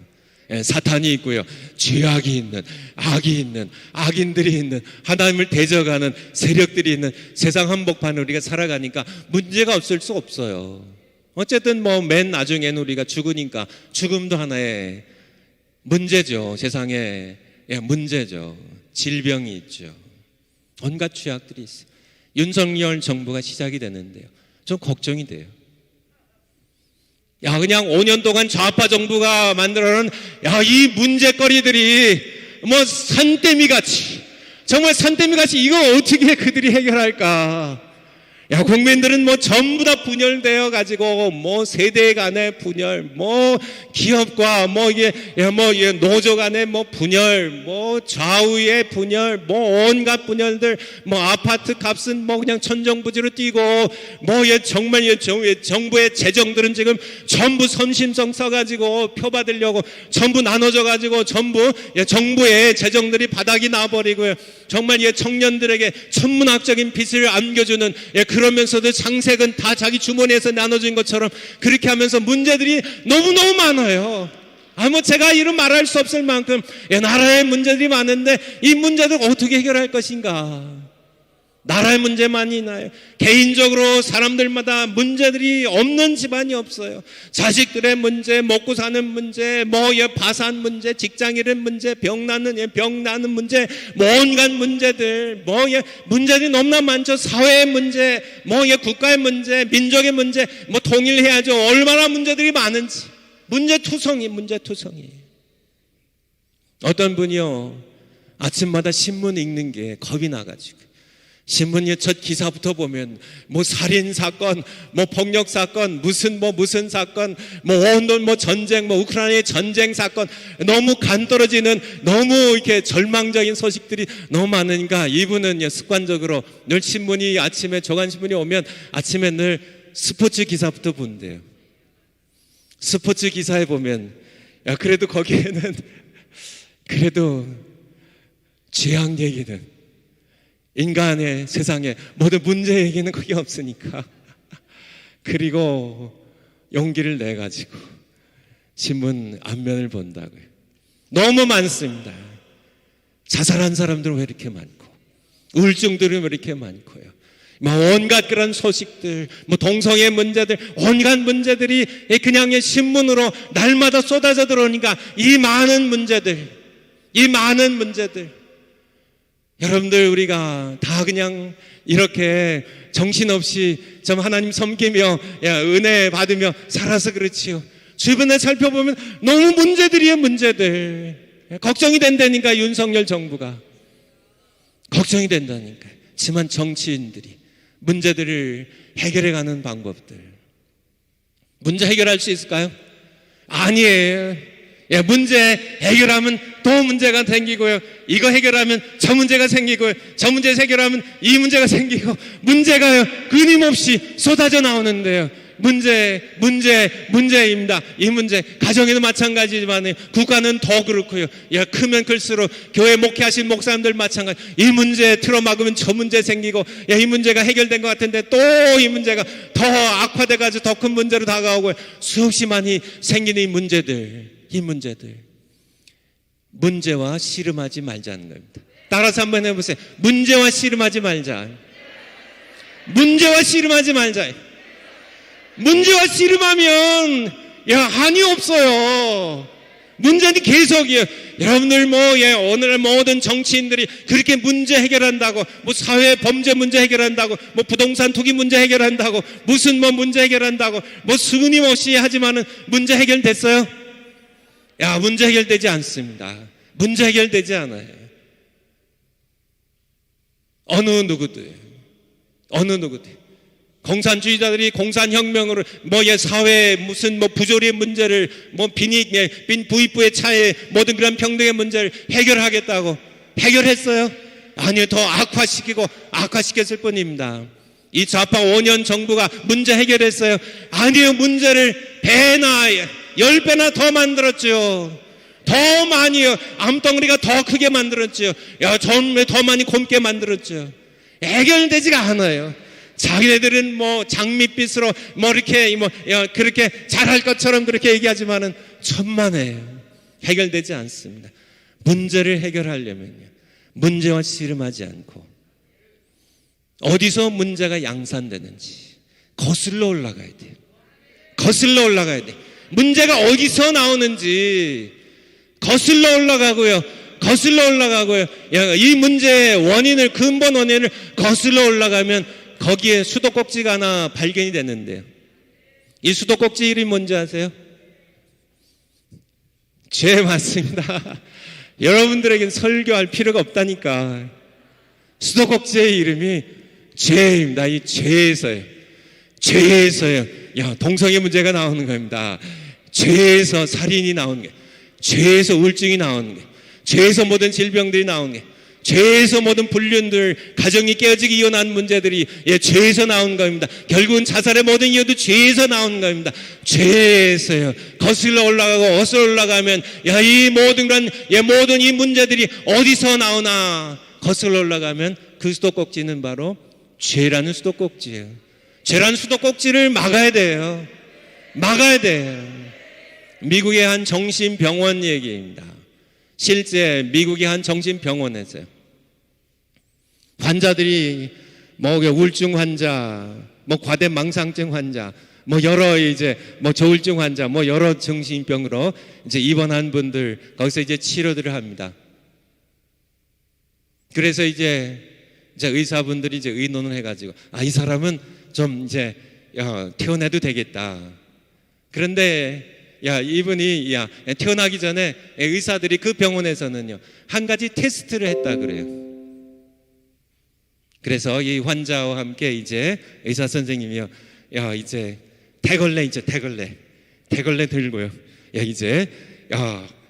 사탄이 있고요, 죄악이 있는, 악이 있는, 악인들이 있는, 하나님을 대적하는 세력들이 있는 세상 한복판을 우리가 살아가니까 문제가 없을 수 없어요. 어쨌든 맨 나중에는 우리가 죽으니까 죽음도 하나의 문제죠. 세상에 문제죠. 질병이 있죠. 온갖 죄악들이 있어요. 윤석열 정부가 시작이 되는데요, 좀 걱정이 돼요. 그냥 5년 동안 좌파 정부가 만들어놓은 이 문제거리들이 산더미 같이, 정말 산더미 같이 이걸 어떻게 그들이 해결할까? 국민들은 전부 다 분열되어 가지고 세대 간의 분열, 기업과 이게 노조 간의 분열, 좌우의 분열, 온갖 분열들, 아파트 값은 그냥 천정부지로 뛰고, 정말 정부의 재정들은 지금 전부 선심성 써가지고 표 받으려고 전부 나눠져 가지고 전부 정부의 재정들이 바닥이 나버리고요. 정말 청년들에게 천문학적인 빚을 안겨주는, 그러면서도 장색은 다 자기 주머니에서 나눠진 것처럼 그렇게 하면서 문제들이 너무너무 많아요. 제가 이런 말할 수 없을 만큼 나라의 문제들이 많은데 이 문제들 어떻게 해결할 것인가? 나라의 문제만이 있나요? 개인적으로 사람들마다 문제들이 없는 집안이 없어요. 자식들의 문제, 먹고 사는 문제, 파산 문제, 직장 잃은 문제, 병 나는 문제, 온갖 문제들, 문제들이 너무나 많죠. 사회의 문제, 국가의 문제, 민족의 문제, 통일해야죠. 얼마나 문제들이 많은지. 문제투성이. 어떤 분이요, 아침마다 신문 읽는 게 겁이 나가지고 신문 첫 기사부터 보면 살인사건, 폭력사건, 무슨 사건, 온돈 전쟁, 우크라이나의 전쟁 사건, 너무 간 떨어지는, 너무 이렇게 절망적인 소식들이 너무 많으니까 이분은 습관적으로 늘 신문이 아침에, 조간신문이 오면 아침에 늘 스포츠 기사부터 본대요. 스포츠 기사에 보면 그래도 거기에는 그래도 죄악 얘기는, 인간의 세상에 모든 문제 얘기는 거기 없으니까 그리고 용기를 내가지고 신문 앞면을 본다고요. 너무 많습니다. 자살한 사람들은 왜 이렇게 많고, 우울증들은 왜 이렇게 많고요. 온갖 그런 소식들, 동성애 문제들, 온갖 문제들이 그냥 신문으로 날마다 쏟아져 들어오니까 이 많은 문제들, 여러분들 우리가 다 그냥 이렇게 정신없이 좀 하나님 섬기며 은혜 받으며 살아서 그렇지요. 주변에 살펴보면 너무 문제들이에요. 문제들. 걱정이 된다니까. 윤석열 정부가 걱정이 된다니까. 하지만 정치인들이 문제들을 해결해가는 방법들, 문제 해결할 수 있을까요? 아니에요. 문제 해결하면 또 문제가 생기고요, 이거 해결하면 저 문제가 생기고요, 저 문제 해결하면 이 문제가 생기고, 문제가요 끊임없이 쏟아져 나오는데요. 문제입니다. 이 문제, 가정에도 마찬가지지만 국가는 더 그렇고요. 크면 클수록 교회 목회하신 목사님들 마찬가지. 이 문제 틀어막으면 저 문제 생기고, 이 문제가 해결된 것 같은데 또 이 문제가 더 악화돼가지고 더 큰 문제로 다가오고, 수없이 많이 생기는 이 문제들. 문제와 씨름하지 말자는 겁니다. 따라서 한번 해보세요. 문제와 씨름하지 말자. 문제와 씨름하지 말자. 문제와 씨름하면 한이 없어요. 문제는 계속이에요. 여러분들 오늘 모든 정치인들이 그렇게 문제 해결한다고, 사회 범죄 문제 해결한다고, 부동산 투기 문제 해결한다고, 무슨 문제 해결한다고, 스님없이 하지만은 문제 해결됐어요? 문제 해결되지 않습니다. 문제 해결되지 않아요. 어느 누구도 공산주의자들이 공산혁명으로 사회 무슨 부조리의 문제를 부익부의 차에 모든 그런 평등의 문제를 해결하겠다고 해결했어요? 아니요, 더 악화시켰을 뿐입니다. 이 좌파 5년 정부가 문제 해결했어요? 아니요, 문제를 배나 10배나 더 만들었죠. 더 많이요. 암덩어리가 더 크게 만들었죠. 전에 더 많이 곰게 만들었죠. 해결되지가 않아요. 자기네들은 장밋빛으로 이렇게 그렇게 잘할 것처럼 그렇게 얘기하지만은 천만에요. 해결되지 않습니다. 문제를 해결하려면요, 문제와 씨름하지 않고 어디서 문제가 양산되는지 거슬러 올라가야 돼요. 거슬러 올라가야 돼. 문제가 어디서 나오는지 거슬러 올라가고요. 이 문제의 원인을, 근본 원인을 거슬러 올라가면 거기에 수도꼭지가 하나 발견이 됐는데요. 이 수도꼭지 이름이 뭔지 아세요? 죄 맞습니다. 여러분들에겐 설교할 필요가 없다니까. 수도꼭지의 이름이 죄입니다. 이 죄에서요. 동성애 문제가 나오는 겁니다. 죄에서 살인이 나오는 거예요. 죄에서 우울증이 나오는 거예요. 죄에서 모든 질병들이 나오는 거예요. 죄에서 모든 불륜들, 가정이 깨어지기 이혼한 문제들이 죄에서 나온 겁니다. 결국은 자살의 모든 이유도 죄에서 나온 겁니다. 죄에서요. 거슬러 올라가면 이 모든 이 문제들이 어디서 나오나 거슬러 올라가면 그 수도꼭지는 바로 죄라는 수도꼭지예요. 죄라는 수도꼭지를 막아야 돼요. 미국의 한 정신병원 얘기입니다. 실제 미국의 한 정신병원에서요, 환자들이 우울증 환자, 과대망상증 환자, 여러 조울증 환자, 여러 정신병으로 입원한 분들, 거기서 치료들을 합니다. 그래서 의사분들이 의논을 해가지고, 이 사람은 좀 퇴원해도 되겠다. 그런데 이분이 태어나기 전에 의사들이 그 병원에서는요, 한 가지 테스트를 했다 그래요. 그래서 이 환자와 함께 의사 선생님이요, 대걸레 들고요,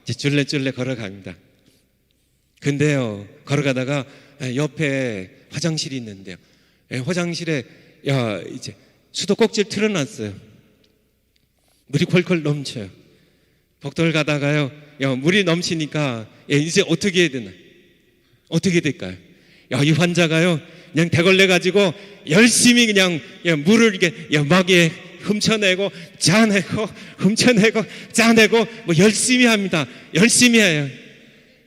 줄레줄레 걸어갑니다. 근데요, 걸어가다가 옆에 화장실이 있는데요, 화장실에 수도꼭지를 틀어놨어요. 물이 콸콸 넘쳐요. 복도를 가다가요, 물이 넘치니까 이제 어떻게 해야 되나? 어떻게 될까요? 이 환자가요, 그냥 대걸레 가지고 열심히 그냥 물을 막 훔쳐내고 짜내고 훔쳐내고 짜내고 열심히 합니다. 열심히 해요.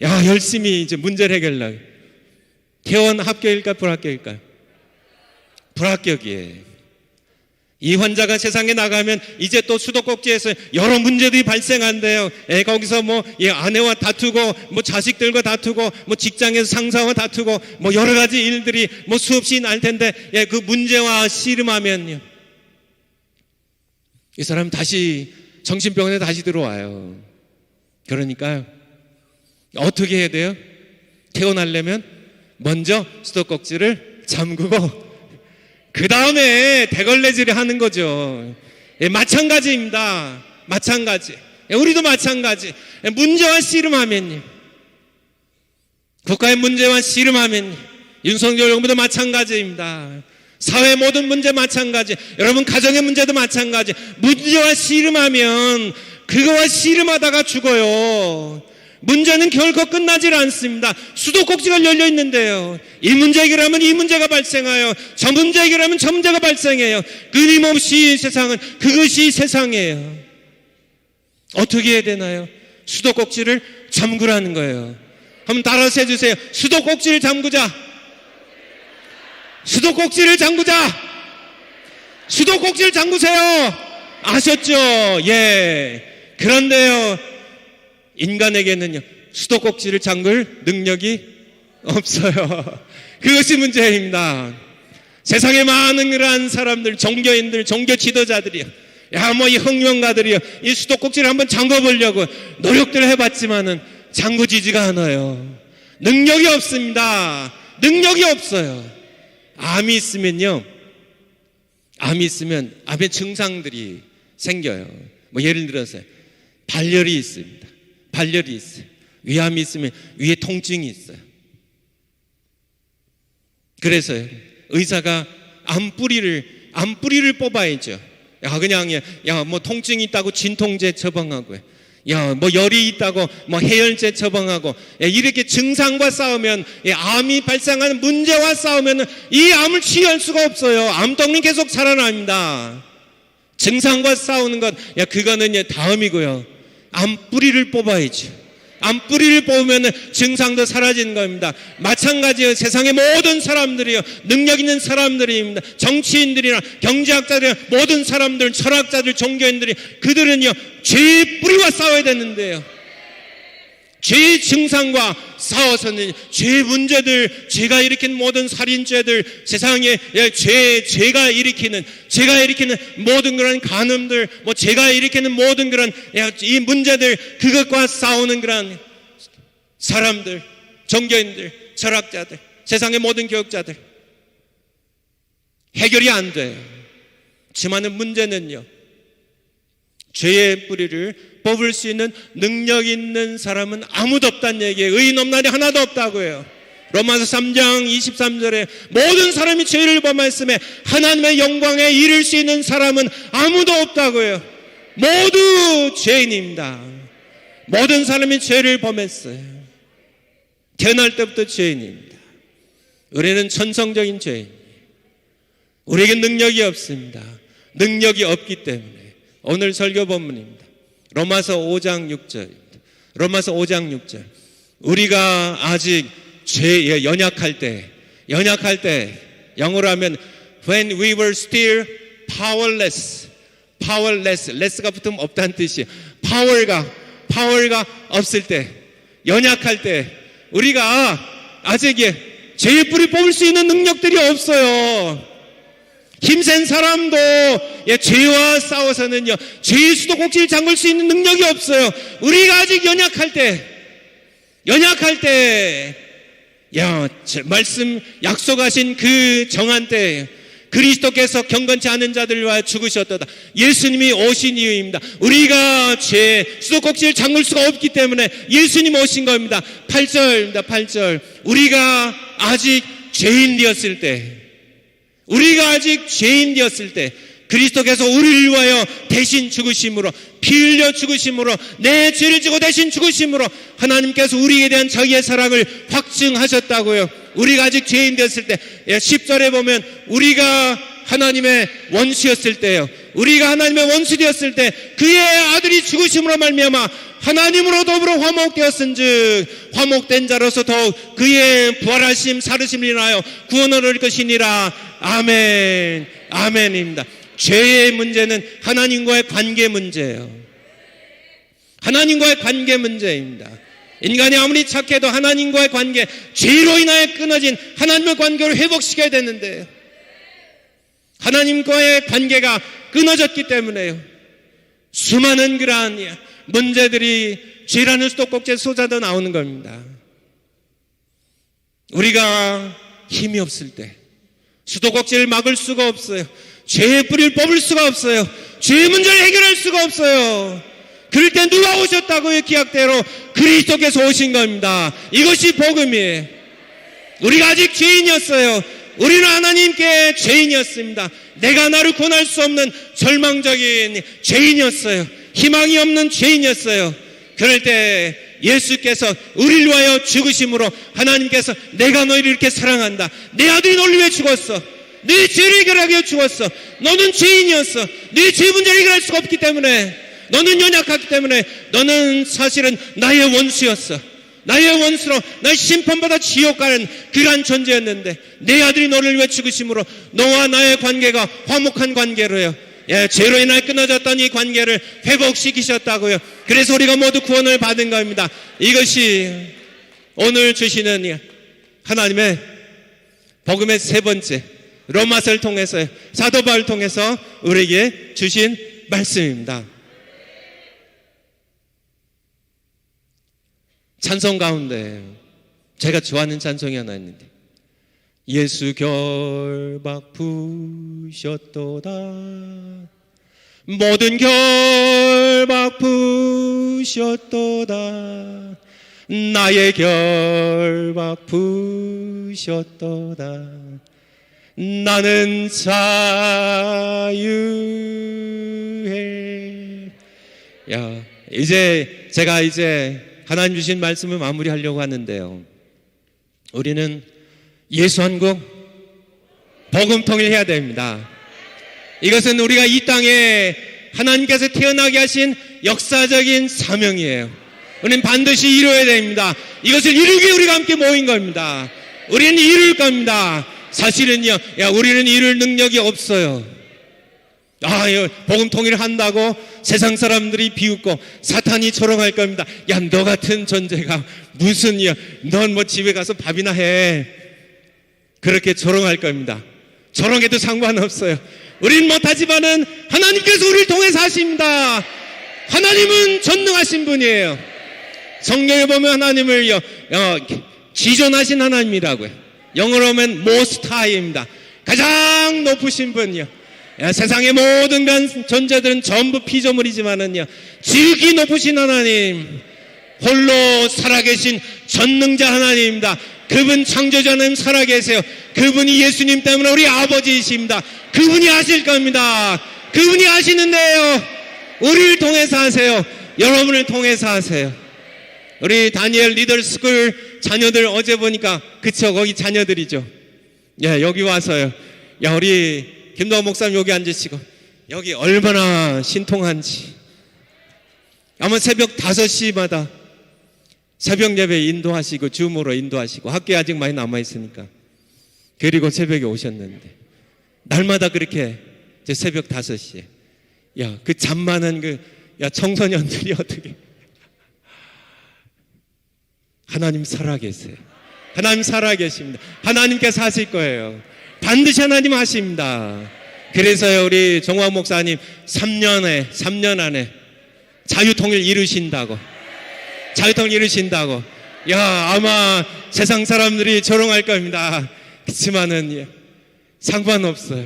열심히 문제를 해결하려고. 퇴원 합격일까요? 불합격일까요? 불합격이에요. 이 환자가 세상에 나가면 이제 또 수도꼭지에서 여러 문제들이 발생한대요. 거기서 아내와 다투고, 자식들과 다투고, 직장에서 상사와 다투고, 여러 가지 일들이 수없이 날 텐데, 그 문제와 씨름하면요, 이 사람 다시 정신병원에 다시 들어와요. 그러니까요, 어떻게 해야 돼요? 퇴원하려면 먼저 수도꼭지를 잠그고 그 다음에 대걸레질을 하는 거죠. 마찬가지입니다. 마찬가지. 우리도 마찬가지. 문제와 씨름하면요, 국가의 문제와 씨름하면 윤석열 정부도 마찬가지입니다. 사회 모든 문제 마찬가지. 여러분 가정의 문제도 마찬가지. 문제와 씨름하면 그거와 씨름하다가 죽어요. 문제는 결코 끝나질 않습니다. 수도꼭지가 열려 있는데요, 이 문제 해결하면 이 문제가 발생하여, 저 문제 해결하면 저 문제가 발생해요. 끊임없이 세상은 그것이 세상이에요. 어떻게 해야 되나요? 수도꼭지를 잠그라는 거예요. 한번 따라서 해주세요. 수도꼭지를 잠그자. 수도꼭지를 잠그자. 수도꼭지를 잠그세요. 아셨죠? 그런데요, 인간에게는요, 수도꼭지를 잠글 능력이 없어요. 그것이 문제입니다. 세상에 많은 그러한 사람들, 종교인들, 종교 지도자들이요, 이 흥명가들이요, 이 수도꼭지를 한번 잠궈보려고 노력들을 해봤지만은 잠궈지지가 않아요. 능력이 없습니다. 능력이 없어요. 암이 있으면 암의 증상들이 생겨요. 예를 들어서 발열이 있습니다. 발열이 있어요. 위암이 있으면 위에 통증이 있어요. 그래서요, 의사가 암뿌리를 뽑아야죠. 통증이 있다고 진통제 처방하고요. 열이 있다고 해열제 처방하고, 이렇게 증상과 싸우면, 암이 발생하는 문제와 싸우면 이 암을 치유할 수가 없어요. 암덩이 계속 살아납니다. 증상과 싸우는 것, 그거는 다음이고요. 암뿌리를 뽑아야죠. 암뿌리를 뽑으면 증상도 사라지는 겁니다. 마찬가지예요. 세상의 모든 사람들이요, 능력 있는 사람들입니다. 정치인들이나 경제학자들이나 모든 사람들, 철학자들, 종교인들이, 그들은요, 죄의 뿌리와 싸워야 되는데요, 죄의 증상과 싸워서는 죄의 문제들, 죄가 일으킨 모든 살인죄들, 세상에 죄가 일으키는 모든 그런 간음들, 죄가 일으키는 모든 그런 이 문제들, 그것과 싸우는 그런 사람들, 종교인들, 철학자들, 세상의 모든 교육자들, 해결이 안 돼요. 지만은 문제는요, 죄의 뿌리를 뽑을 수 있는 능력 있는 사람은 아무도 없다는 얘기예요. 의인 없나니 하나도 없다고요. 로마서 3장 23절에 모든 사람이 죄를 범했음에 하나님의 영광에 이를 수 있는 사람은 아무도 없다고요. 모두 죄인입니다. 모든 사람이 죄를 범했어요. 태어날 때부터 죄인입니다. 우리는 천성적인 죄인. 우리에게 능력이 없습니다. 능력이 없기 때문에 오늘 설교 본문입니다. 로마서 5장 6절입니다. 로마서 5장 6절. 우리가 아직 죄에 연약할 때, 영어로 하면 when we were still powerless, less가 붙으면 없다는 뜻이에요. 파워가 없을 때, 연약할 때, 우리가 아직 죄의 뿌리 뽑을 수 있는 능력들이 없어요. 힘센 사람도 죄와 싸워서는요, 죄의 수도꼭지를 잠글 수 있는 능력이 없어요. 우리가 아직 연약할 때, 말씀 약속하신 그 정한 때, 그리스도께서 경건치 않은 자들과 죽으셨도다. 예수님이 오신 이유입니다. 우리가 죄 수도꼭지를 잠글 수가 없기 때문에 예수님 오신 겁니다. 8절입니다. 8절. 우리가 아직 죄인 되었을 때, 그리스도께서 우리를 위하여 대신 죽으심으로, 피 흘려 죽으심으로, 내 죄를 지고 대신 죽으심으로 하나님께서 우리에 대한 자기의 사랑을 확증하셨다고요. 우리가 아직 죄인 되었을 때, 10절에 보면 우리가 하나님의 원수였을 때요, 우리가 하나님의 원수 되었을 때 그의 아들이 죽으심으로 말미암아 하나님으로 더불어 화목되었은즉 화목된 자로서 더욱 그의 부활하심 사르심을 인하여 구원을 얻을 것이니라. 아멘. 아멘입니다. 죄의 문제는 하나님과의 관계 문제예요. 하나님과의 관계 문제입니다. 인간이 아무리 착해도 하나님과의 관계, 죄로 인하여 끊어진 하나님의 관계를 회복시켜야 되는데 하나님과의 관계가 끊어졌기 때문에요, 수많은 그러한 문제들이 죄라는 수도꼭지에 쏟아져 나오는 겁니다. 우리가 힘이 없을 때 수도꼭지를 막을 수가 없어요. 죄의 뿌리를 뽑을 수가 없어요. 죄의 문제를 해결할 수가 없어요. 그럴 때 누가 오셨다고요? 기약대로 그리스도께서 오신 겁니다. 이것이 복음이에요. 우리가 아직 죄인이었어요. 우리는 하나님께 죄인이었습니다. 내가 나를 구원할 수 없는 절망적인 죄인이었어요. 희망이 없는 죄인이었어요. 그럴 때 예수께서 우리를 위하여 죽으심으로 하나님께서 내가 너희를 이렇게 사랑한다. 내 아들이 너를 위해 죽었어. 네 죄를 해결하기 위해 죽었어. 너는 죄인이었어. 네 죄 문제를 해결할 수가 없기 때문에, 너는 연약하기 때문에, 너는 사실은 나의 원수였어. 나의 원수로 나의 심판받아 지옥 가는 그러한 존재였는데 내 아들이 너를 위해 죽으심으로 너와 나의 관계가 화목한 관계로요, 죄로 인해 끊어졌던 이 관계를 회복시키셨다고요. 그래서 우리가 모두 구원을 받은 겁니다. 이것이 오늘 주시는 하나님의 복음의 세 번째, 로마서를 통해서, 사도 바울을 통해서 우리에게 주신 말씀입니다. 찬송 가운데 제가 좋아하는 찬송이 하나 있는데, 예수 결박 부셨도다, 모든 결박 부셨도다, 나의 결박 부셨도다, 나는 자유해. 제가 하나님 주신 말씀을 마무리하려고 하는데요, 우리는 예수 한국 복음 통일해야 됩니다. 이것은 우리가 이 땅에 하나님께서 태어나게 하신 역사적인 사명이에요. 우리는 반드시 이루어야 됩니다. 이것을 이루기 우리가 함께 모인 겁니다. 우리는 이룰 겁니다. 사실은요, 우리는 이룰 능력이 없어요. 복음 통일을 한다고 세상 사람들이 비웃고 사탄이 조롱할 겁니다. 너 같은 존재가 무슨, 넌 뭐 집에 가서 밥이나 해. 그렇게 조롱할 겁니다. 조롱해도 상관없어요. 우리는 못하지만은 하나님께서 우리를 통해서 하십니다. 하나님은 전능하신 분이에요. 성경에 보면 하나님을 지존하신 하나님이라고요. 영어로 하면 most high입니다. 가장 높으신 분이요. 세상의 모든 존재들은 전부 피조물이지만은요, 지극히 높으신 하나님, 홀로 살아계신 전능자 하나님입니다. 그분 창조자 하나님 살아계세요. 그분이 예수님 때문에 우리 아버지이십니다. 그분이 하실 겁니다. 그분이 하시는데요, 우리를 통해서 하세요. 여러분을 통해서 하세요. 우리 다니엘 리더스쿨 자녀들 어제 보니까, 그쵸, 거기 자녀들이죠. 여기 와서요. 우리 김동호 목사님 여기 앉으시고, 여기 얼마나 신통한지. 아마 새벽 5시마다 새벽 예배 인도하시고, 줌으로 인도하시고, 학교에 아직 많이 남아있으니까. 그리고 새벽에 오셨는데, 날마다 그렇게 새벽 5시에. 그 잠 많은 청소년들이 어떻게. 하나님 살아계세요. 하나님 살아계십니다. 하나님께서 하실 거예요. 반드시 하나님 하십니다. 그래서요, 우리 정화 목사님 3년 안에 자유통일 이루신다고. 아마 세상 사람들이 조롱할 겁니다. 그렇지만은 상관없어요.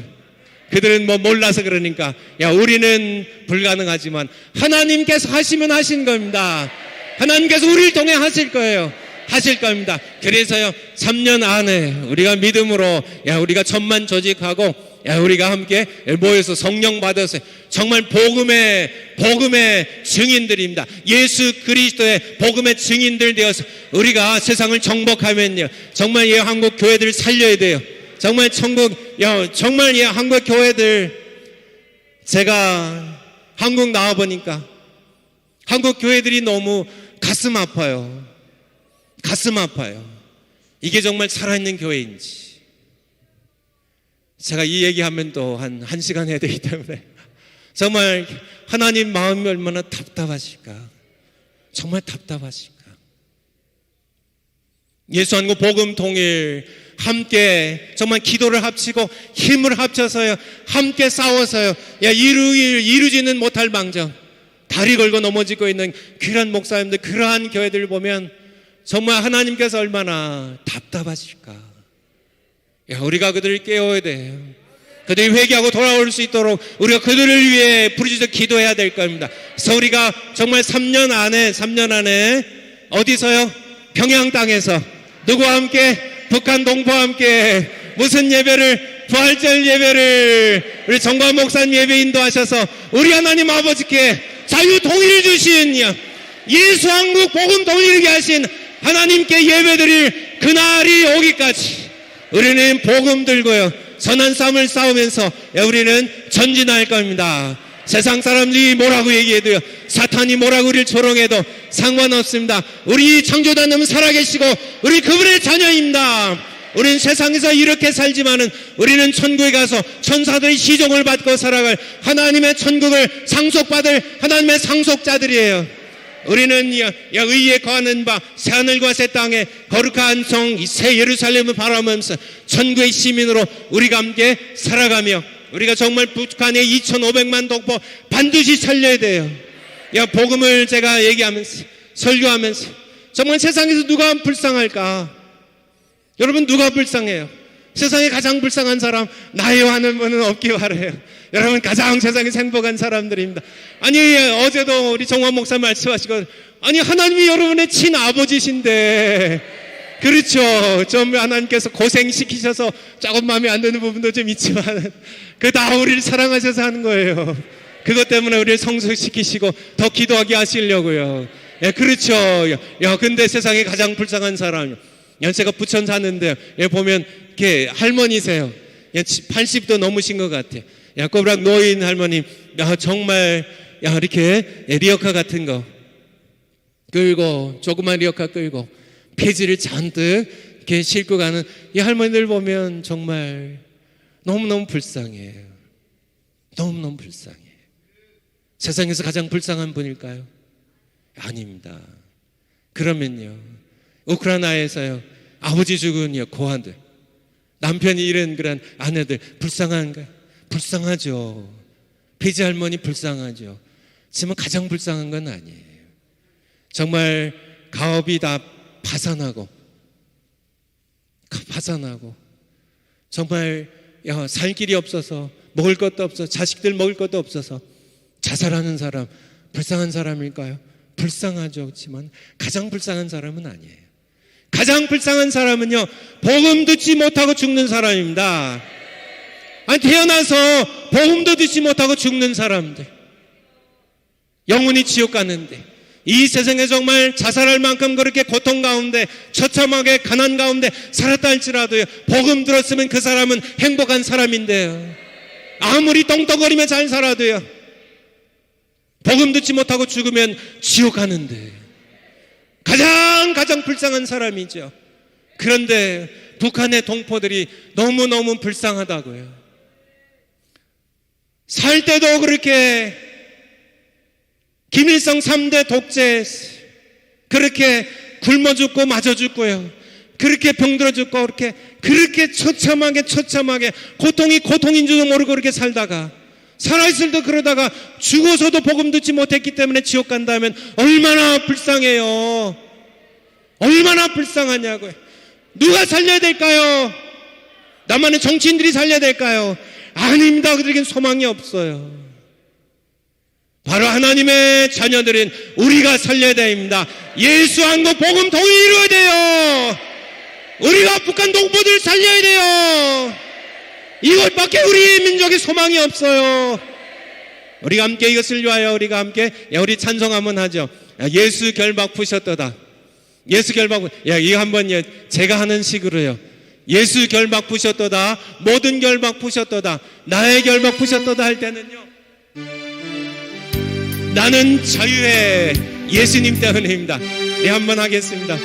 그들은 몰라서 그러니까. 우리는 불가능하지만 하나님께서 하시면 하신 겁니다. 하나님께서 우리를 통해 하실 거예요. 하실 겁니다. 그래서요, 3년 안에 우리가 믿음으로, 우리가 천만 조직하고, 우리가 함께 모여서 성령 받아서 정말 복음의 증인들입니다. 예수 그리스도의 복음의 증인들 되어서 우리가 세상을 정복하면요, 정말 한국 교회들을 살려야 돼요. 정말 정말 한국 교회들, 제가 한국 나와보니까 한국 교회들이 너무 가슴 아파요. 이게 정말 살아있는 교회인지. 제가 이 얘기하면 또 한 1시간 해야 되기 때문에 정말 하나님 마음이 얼마나 답답하실까. 정말 답답하실까. 예수 한국 복음 통일 함께 정말 기도를 합치고 힘을 합쳐서요, 함께 싸워서요, 이루지는 못할 망정, 다리 걸고 넘어지고 있는 그런 목사님들, 그러한 교회들을 보면 정말 하나님께서 얼마나 답답하실까. 우리가 그들을 깨워야 돼요. 그들이 회개하고 돌아올 수 있도록 우리가 그들을 위해 부르짖어 기도해야 될 겁니다. 그래서 우리가 정말 3년 안에 어디서요? 평양 땅에서 누구와 함께? 북한 동포와 함께 무슨 예배를? 부활절 예배를 우리 정관 목사님 예배 인도하셔서 우리 하나님 아버지께 자유 통일을 주신, 예수 한국 복음 통일하게 하신 하나님께 예배드릴 그날이 오기까지 우리는 복음 들고요, 선한 싸움을 싸우면서 우리는 전진할 겁니다. 세상 사람들이 뭐라고 얘기해도요, 사탄이 뭐라고 우리를 조롱해도 상관없습니다. 우리 창조자님은 살아계시고 우리 그분의 자녀입니다. 우리는 세상에서 이렇게 살지만은 우리는 천국에 가서 천사들의 시종을 받고 살아갈 하나님의 천국을 상속받을 하나님의 상속자들이에요. 우리는 의에 거하는 바 새하늘과 새 땅에 거룩한 성 새 예루살렘을 바라보면서 천국의 시민으로 우리가 함께 살아가며 우리가 정말 북한의 2,500만 동포 반드시 살려야 돼요. 복음을 제가 얘기하면서 설교하면서 정말 세상에서 누가 불쌍할까? 여러분, 누가 불쌍해요? 세상에 가장 불쌍한 사람 나예요 하는 분은 없기 바라요. 여러분, 가장 세상에서 행복한 사람들입니다. 아니, 어제도 우리 정화 목사 말씀하시고, 아니, 하나님이 여러분의 친아버지신데, 그렇죠. 좀 하나님께서 고생시키셔서 조금 마음에 안 드는 부분도 좀 있지만, 그 다 우리를 사랑하셔서 하는 거예요. 그것 때문에 우리를 성숙시키시고 더 기도하게 하시려고요. 그렇죠. 근데 세상에 가장 불쌍한 사람, 제가 부천 사는데 보면 이렇게 할머니세요. 80도 넘으신 것 같아요. 꼬부랑 노인 할머님, 정말 이렇게 리어카 같은 거 끌고, 조그만 리어카 끌고 폐지를 잔뜩 이렇게 싣고 가는 이 할머니들 보면 정말 너무너무 불쌍해요. 너무너무 불쌍해요. 세상에서 가장 불쌍한 분일까요? 아닙니다. 그러면요, 우크라이나에서요, 아버지 죽은 고아들, 남편이 잃은 그런 아내들 불쌍한가요? 불쌍하죠. 폐지 할머니 불쌍하죠. 하지만 가장 불쌍한 건 아니에요. 정말 가업이 다 파산하고 정말 살 길이 없어서, 먹을 것도 없어서, 자식들 먹을 것도 없어서 자살하는 사람, 불쌍한 사람일까요? 불쌍하죠. 그렇지만 가장 불쌍한 사람은 아니에요. 가장 불쌍한 사람은요, 복음 듣지 못하고 죽는 사람입니다. 아니, 태어나서 복음도 듣지 못하고 죽는 사람들, 영원히 지옥 가는데, 이 세상에 정말 자살할 만큼 그렇게 고통 가운데, 처참하게 가난 가운데 살았다 할지라도요, 복음 들었으면 그 사람은 행복한 사람인데요, 아무리 똥떡거리며 잘 살아도요, 복음 듣지 못하고 죽으면 지옥 가는데 가장 불쌍한 사람이죠. 그런데 북한의 동포들이 너무너무 불쌍하다고요. 살 때도 그렇게 김일성 3대 독재 그렇게 굶어 죽고 맞아 죽고요, 그렇게 병들어 죽고 그렇게 처참하게 고통인 줄도 모르고 그렇게 살다가, 살아있을 때 그러다가 죽어서도 복음 듣지 못했기 때문에 지옥 간다면 얼마나 불쌍해요. 얼마나 불쌍하냐고요. 누가 살려야 될까요? 나만의 정치인들이 살려야 될까요? 아닙니다. 그들에겐 소망이 없어요. 바로 하나님의 자녀들인 우리가 살려야 됩니다. 예수 안고 복음 통일이 이루어야 돼요. 우리가 북한 동포들 살려야 돼요. 이것밖에 우리 민족의 소망이 없어요. 우리가 함께 이것을 위하여 우리가 함께 우리 찬송 한번 하죠. 예수 결박 푸셨도다. 예수 결박, 이거 한번 제가 하는 식으로요. 예수 결박 푸셨도다. 모든 결박 푸셨도다. 나의 결박 푸셨도다 할 때는요, 나는 자유의 예수님 때문입니다. 한번 하겠습니다.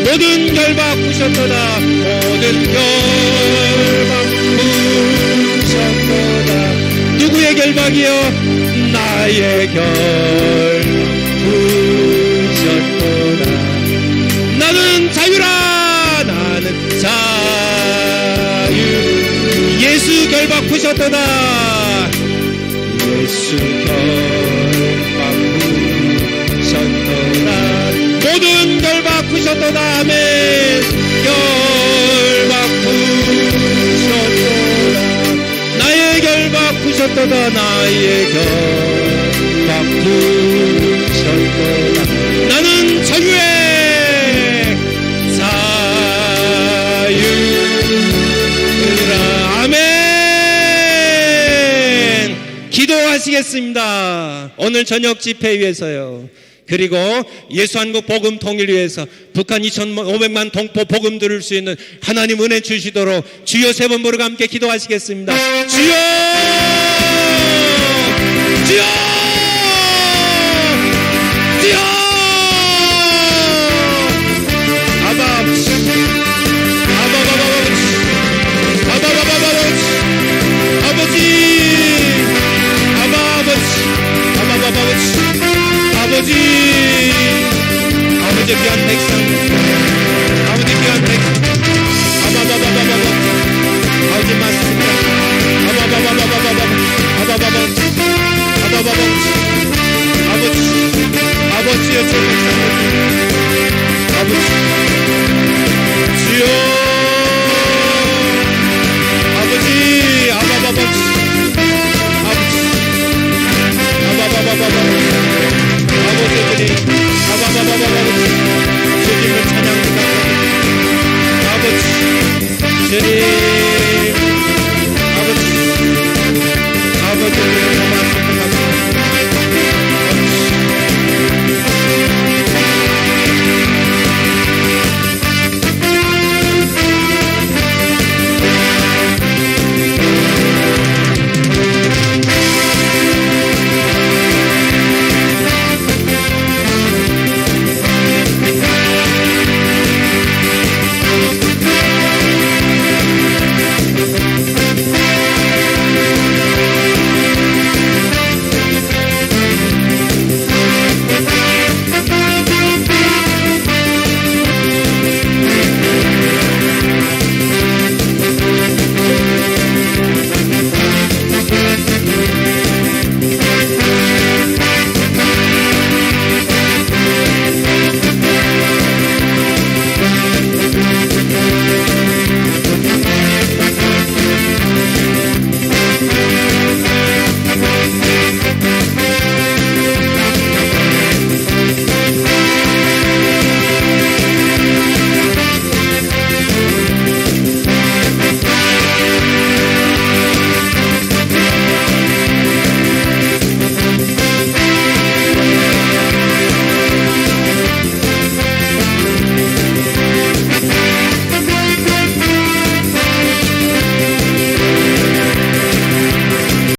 모든 결박 푸셨도다. 모든 결박 푸셨도다. 누구의 결박이요? 나의 결박 푸셨도다. 나는 자유라. 나는 자유. 예수 결박 푸셨도다. 예수 결박 푸셨도다. 모든 결박 푸셨도다. 아멘. 결박 푸셨도다. 나의 결박 푸셨도다. 나의 결박 푸셨도다. 나는 자유의 자유라. 아멘. 기도하시겠습니다. 오늘 저녁 집회 위해서요, 그리고 예수 한국 복음 통일 위해서 북한 2,500만 동포 복음 들을 수 있는 하나님 은혜 주시도록 주여 세 번 부르고 함께 기도하시겠습니다. 주여! 주여 주여 아바 아버지 아버지 귀한 백성 아버지 귀한 백성 아버지 맞습니다 아버지여 제 백성을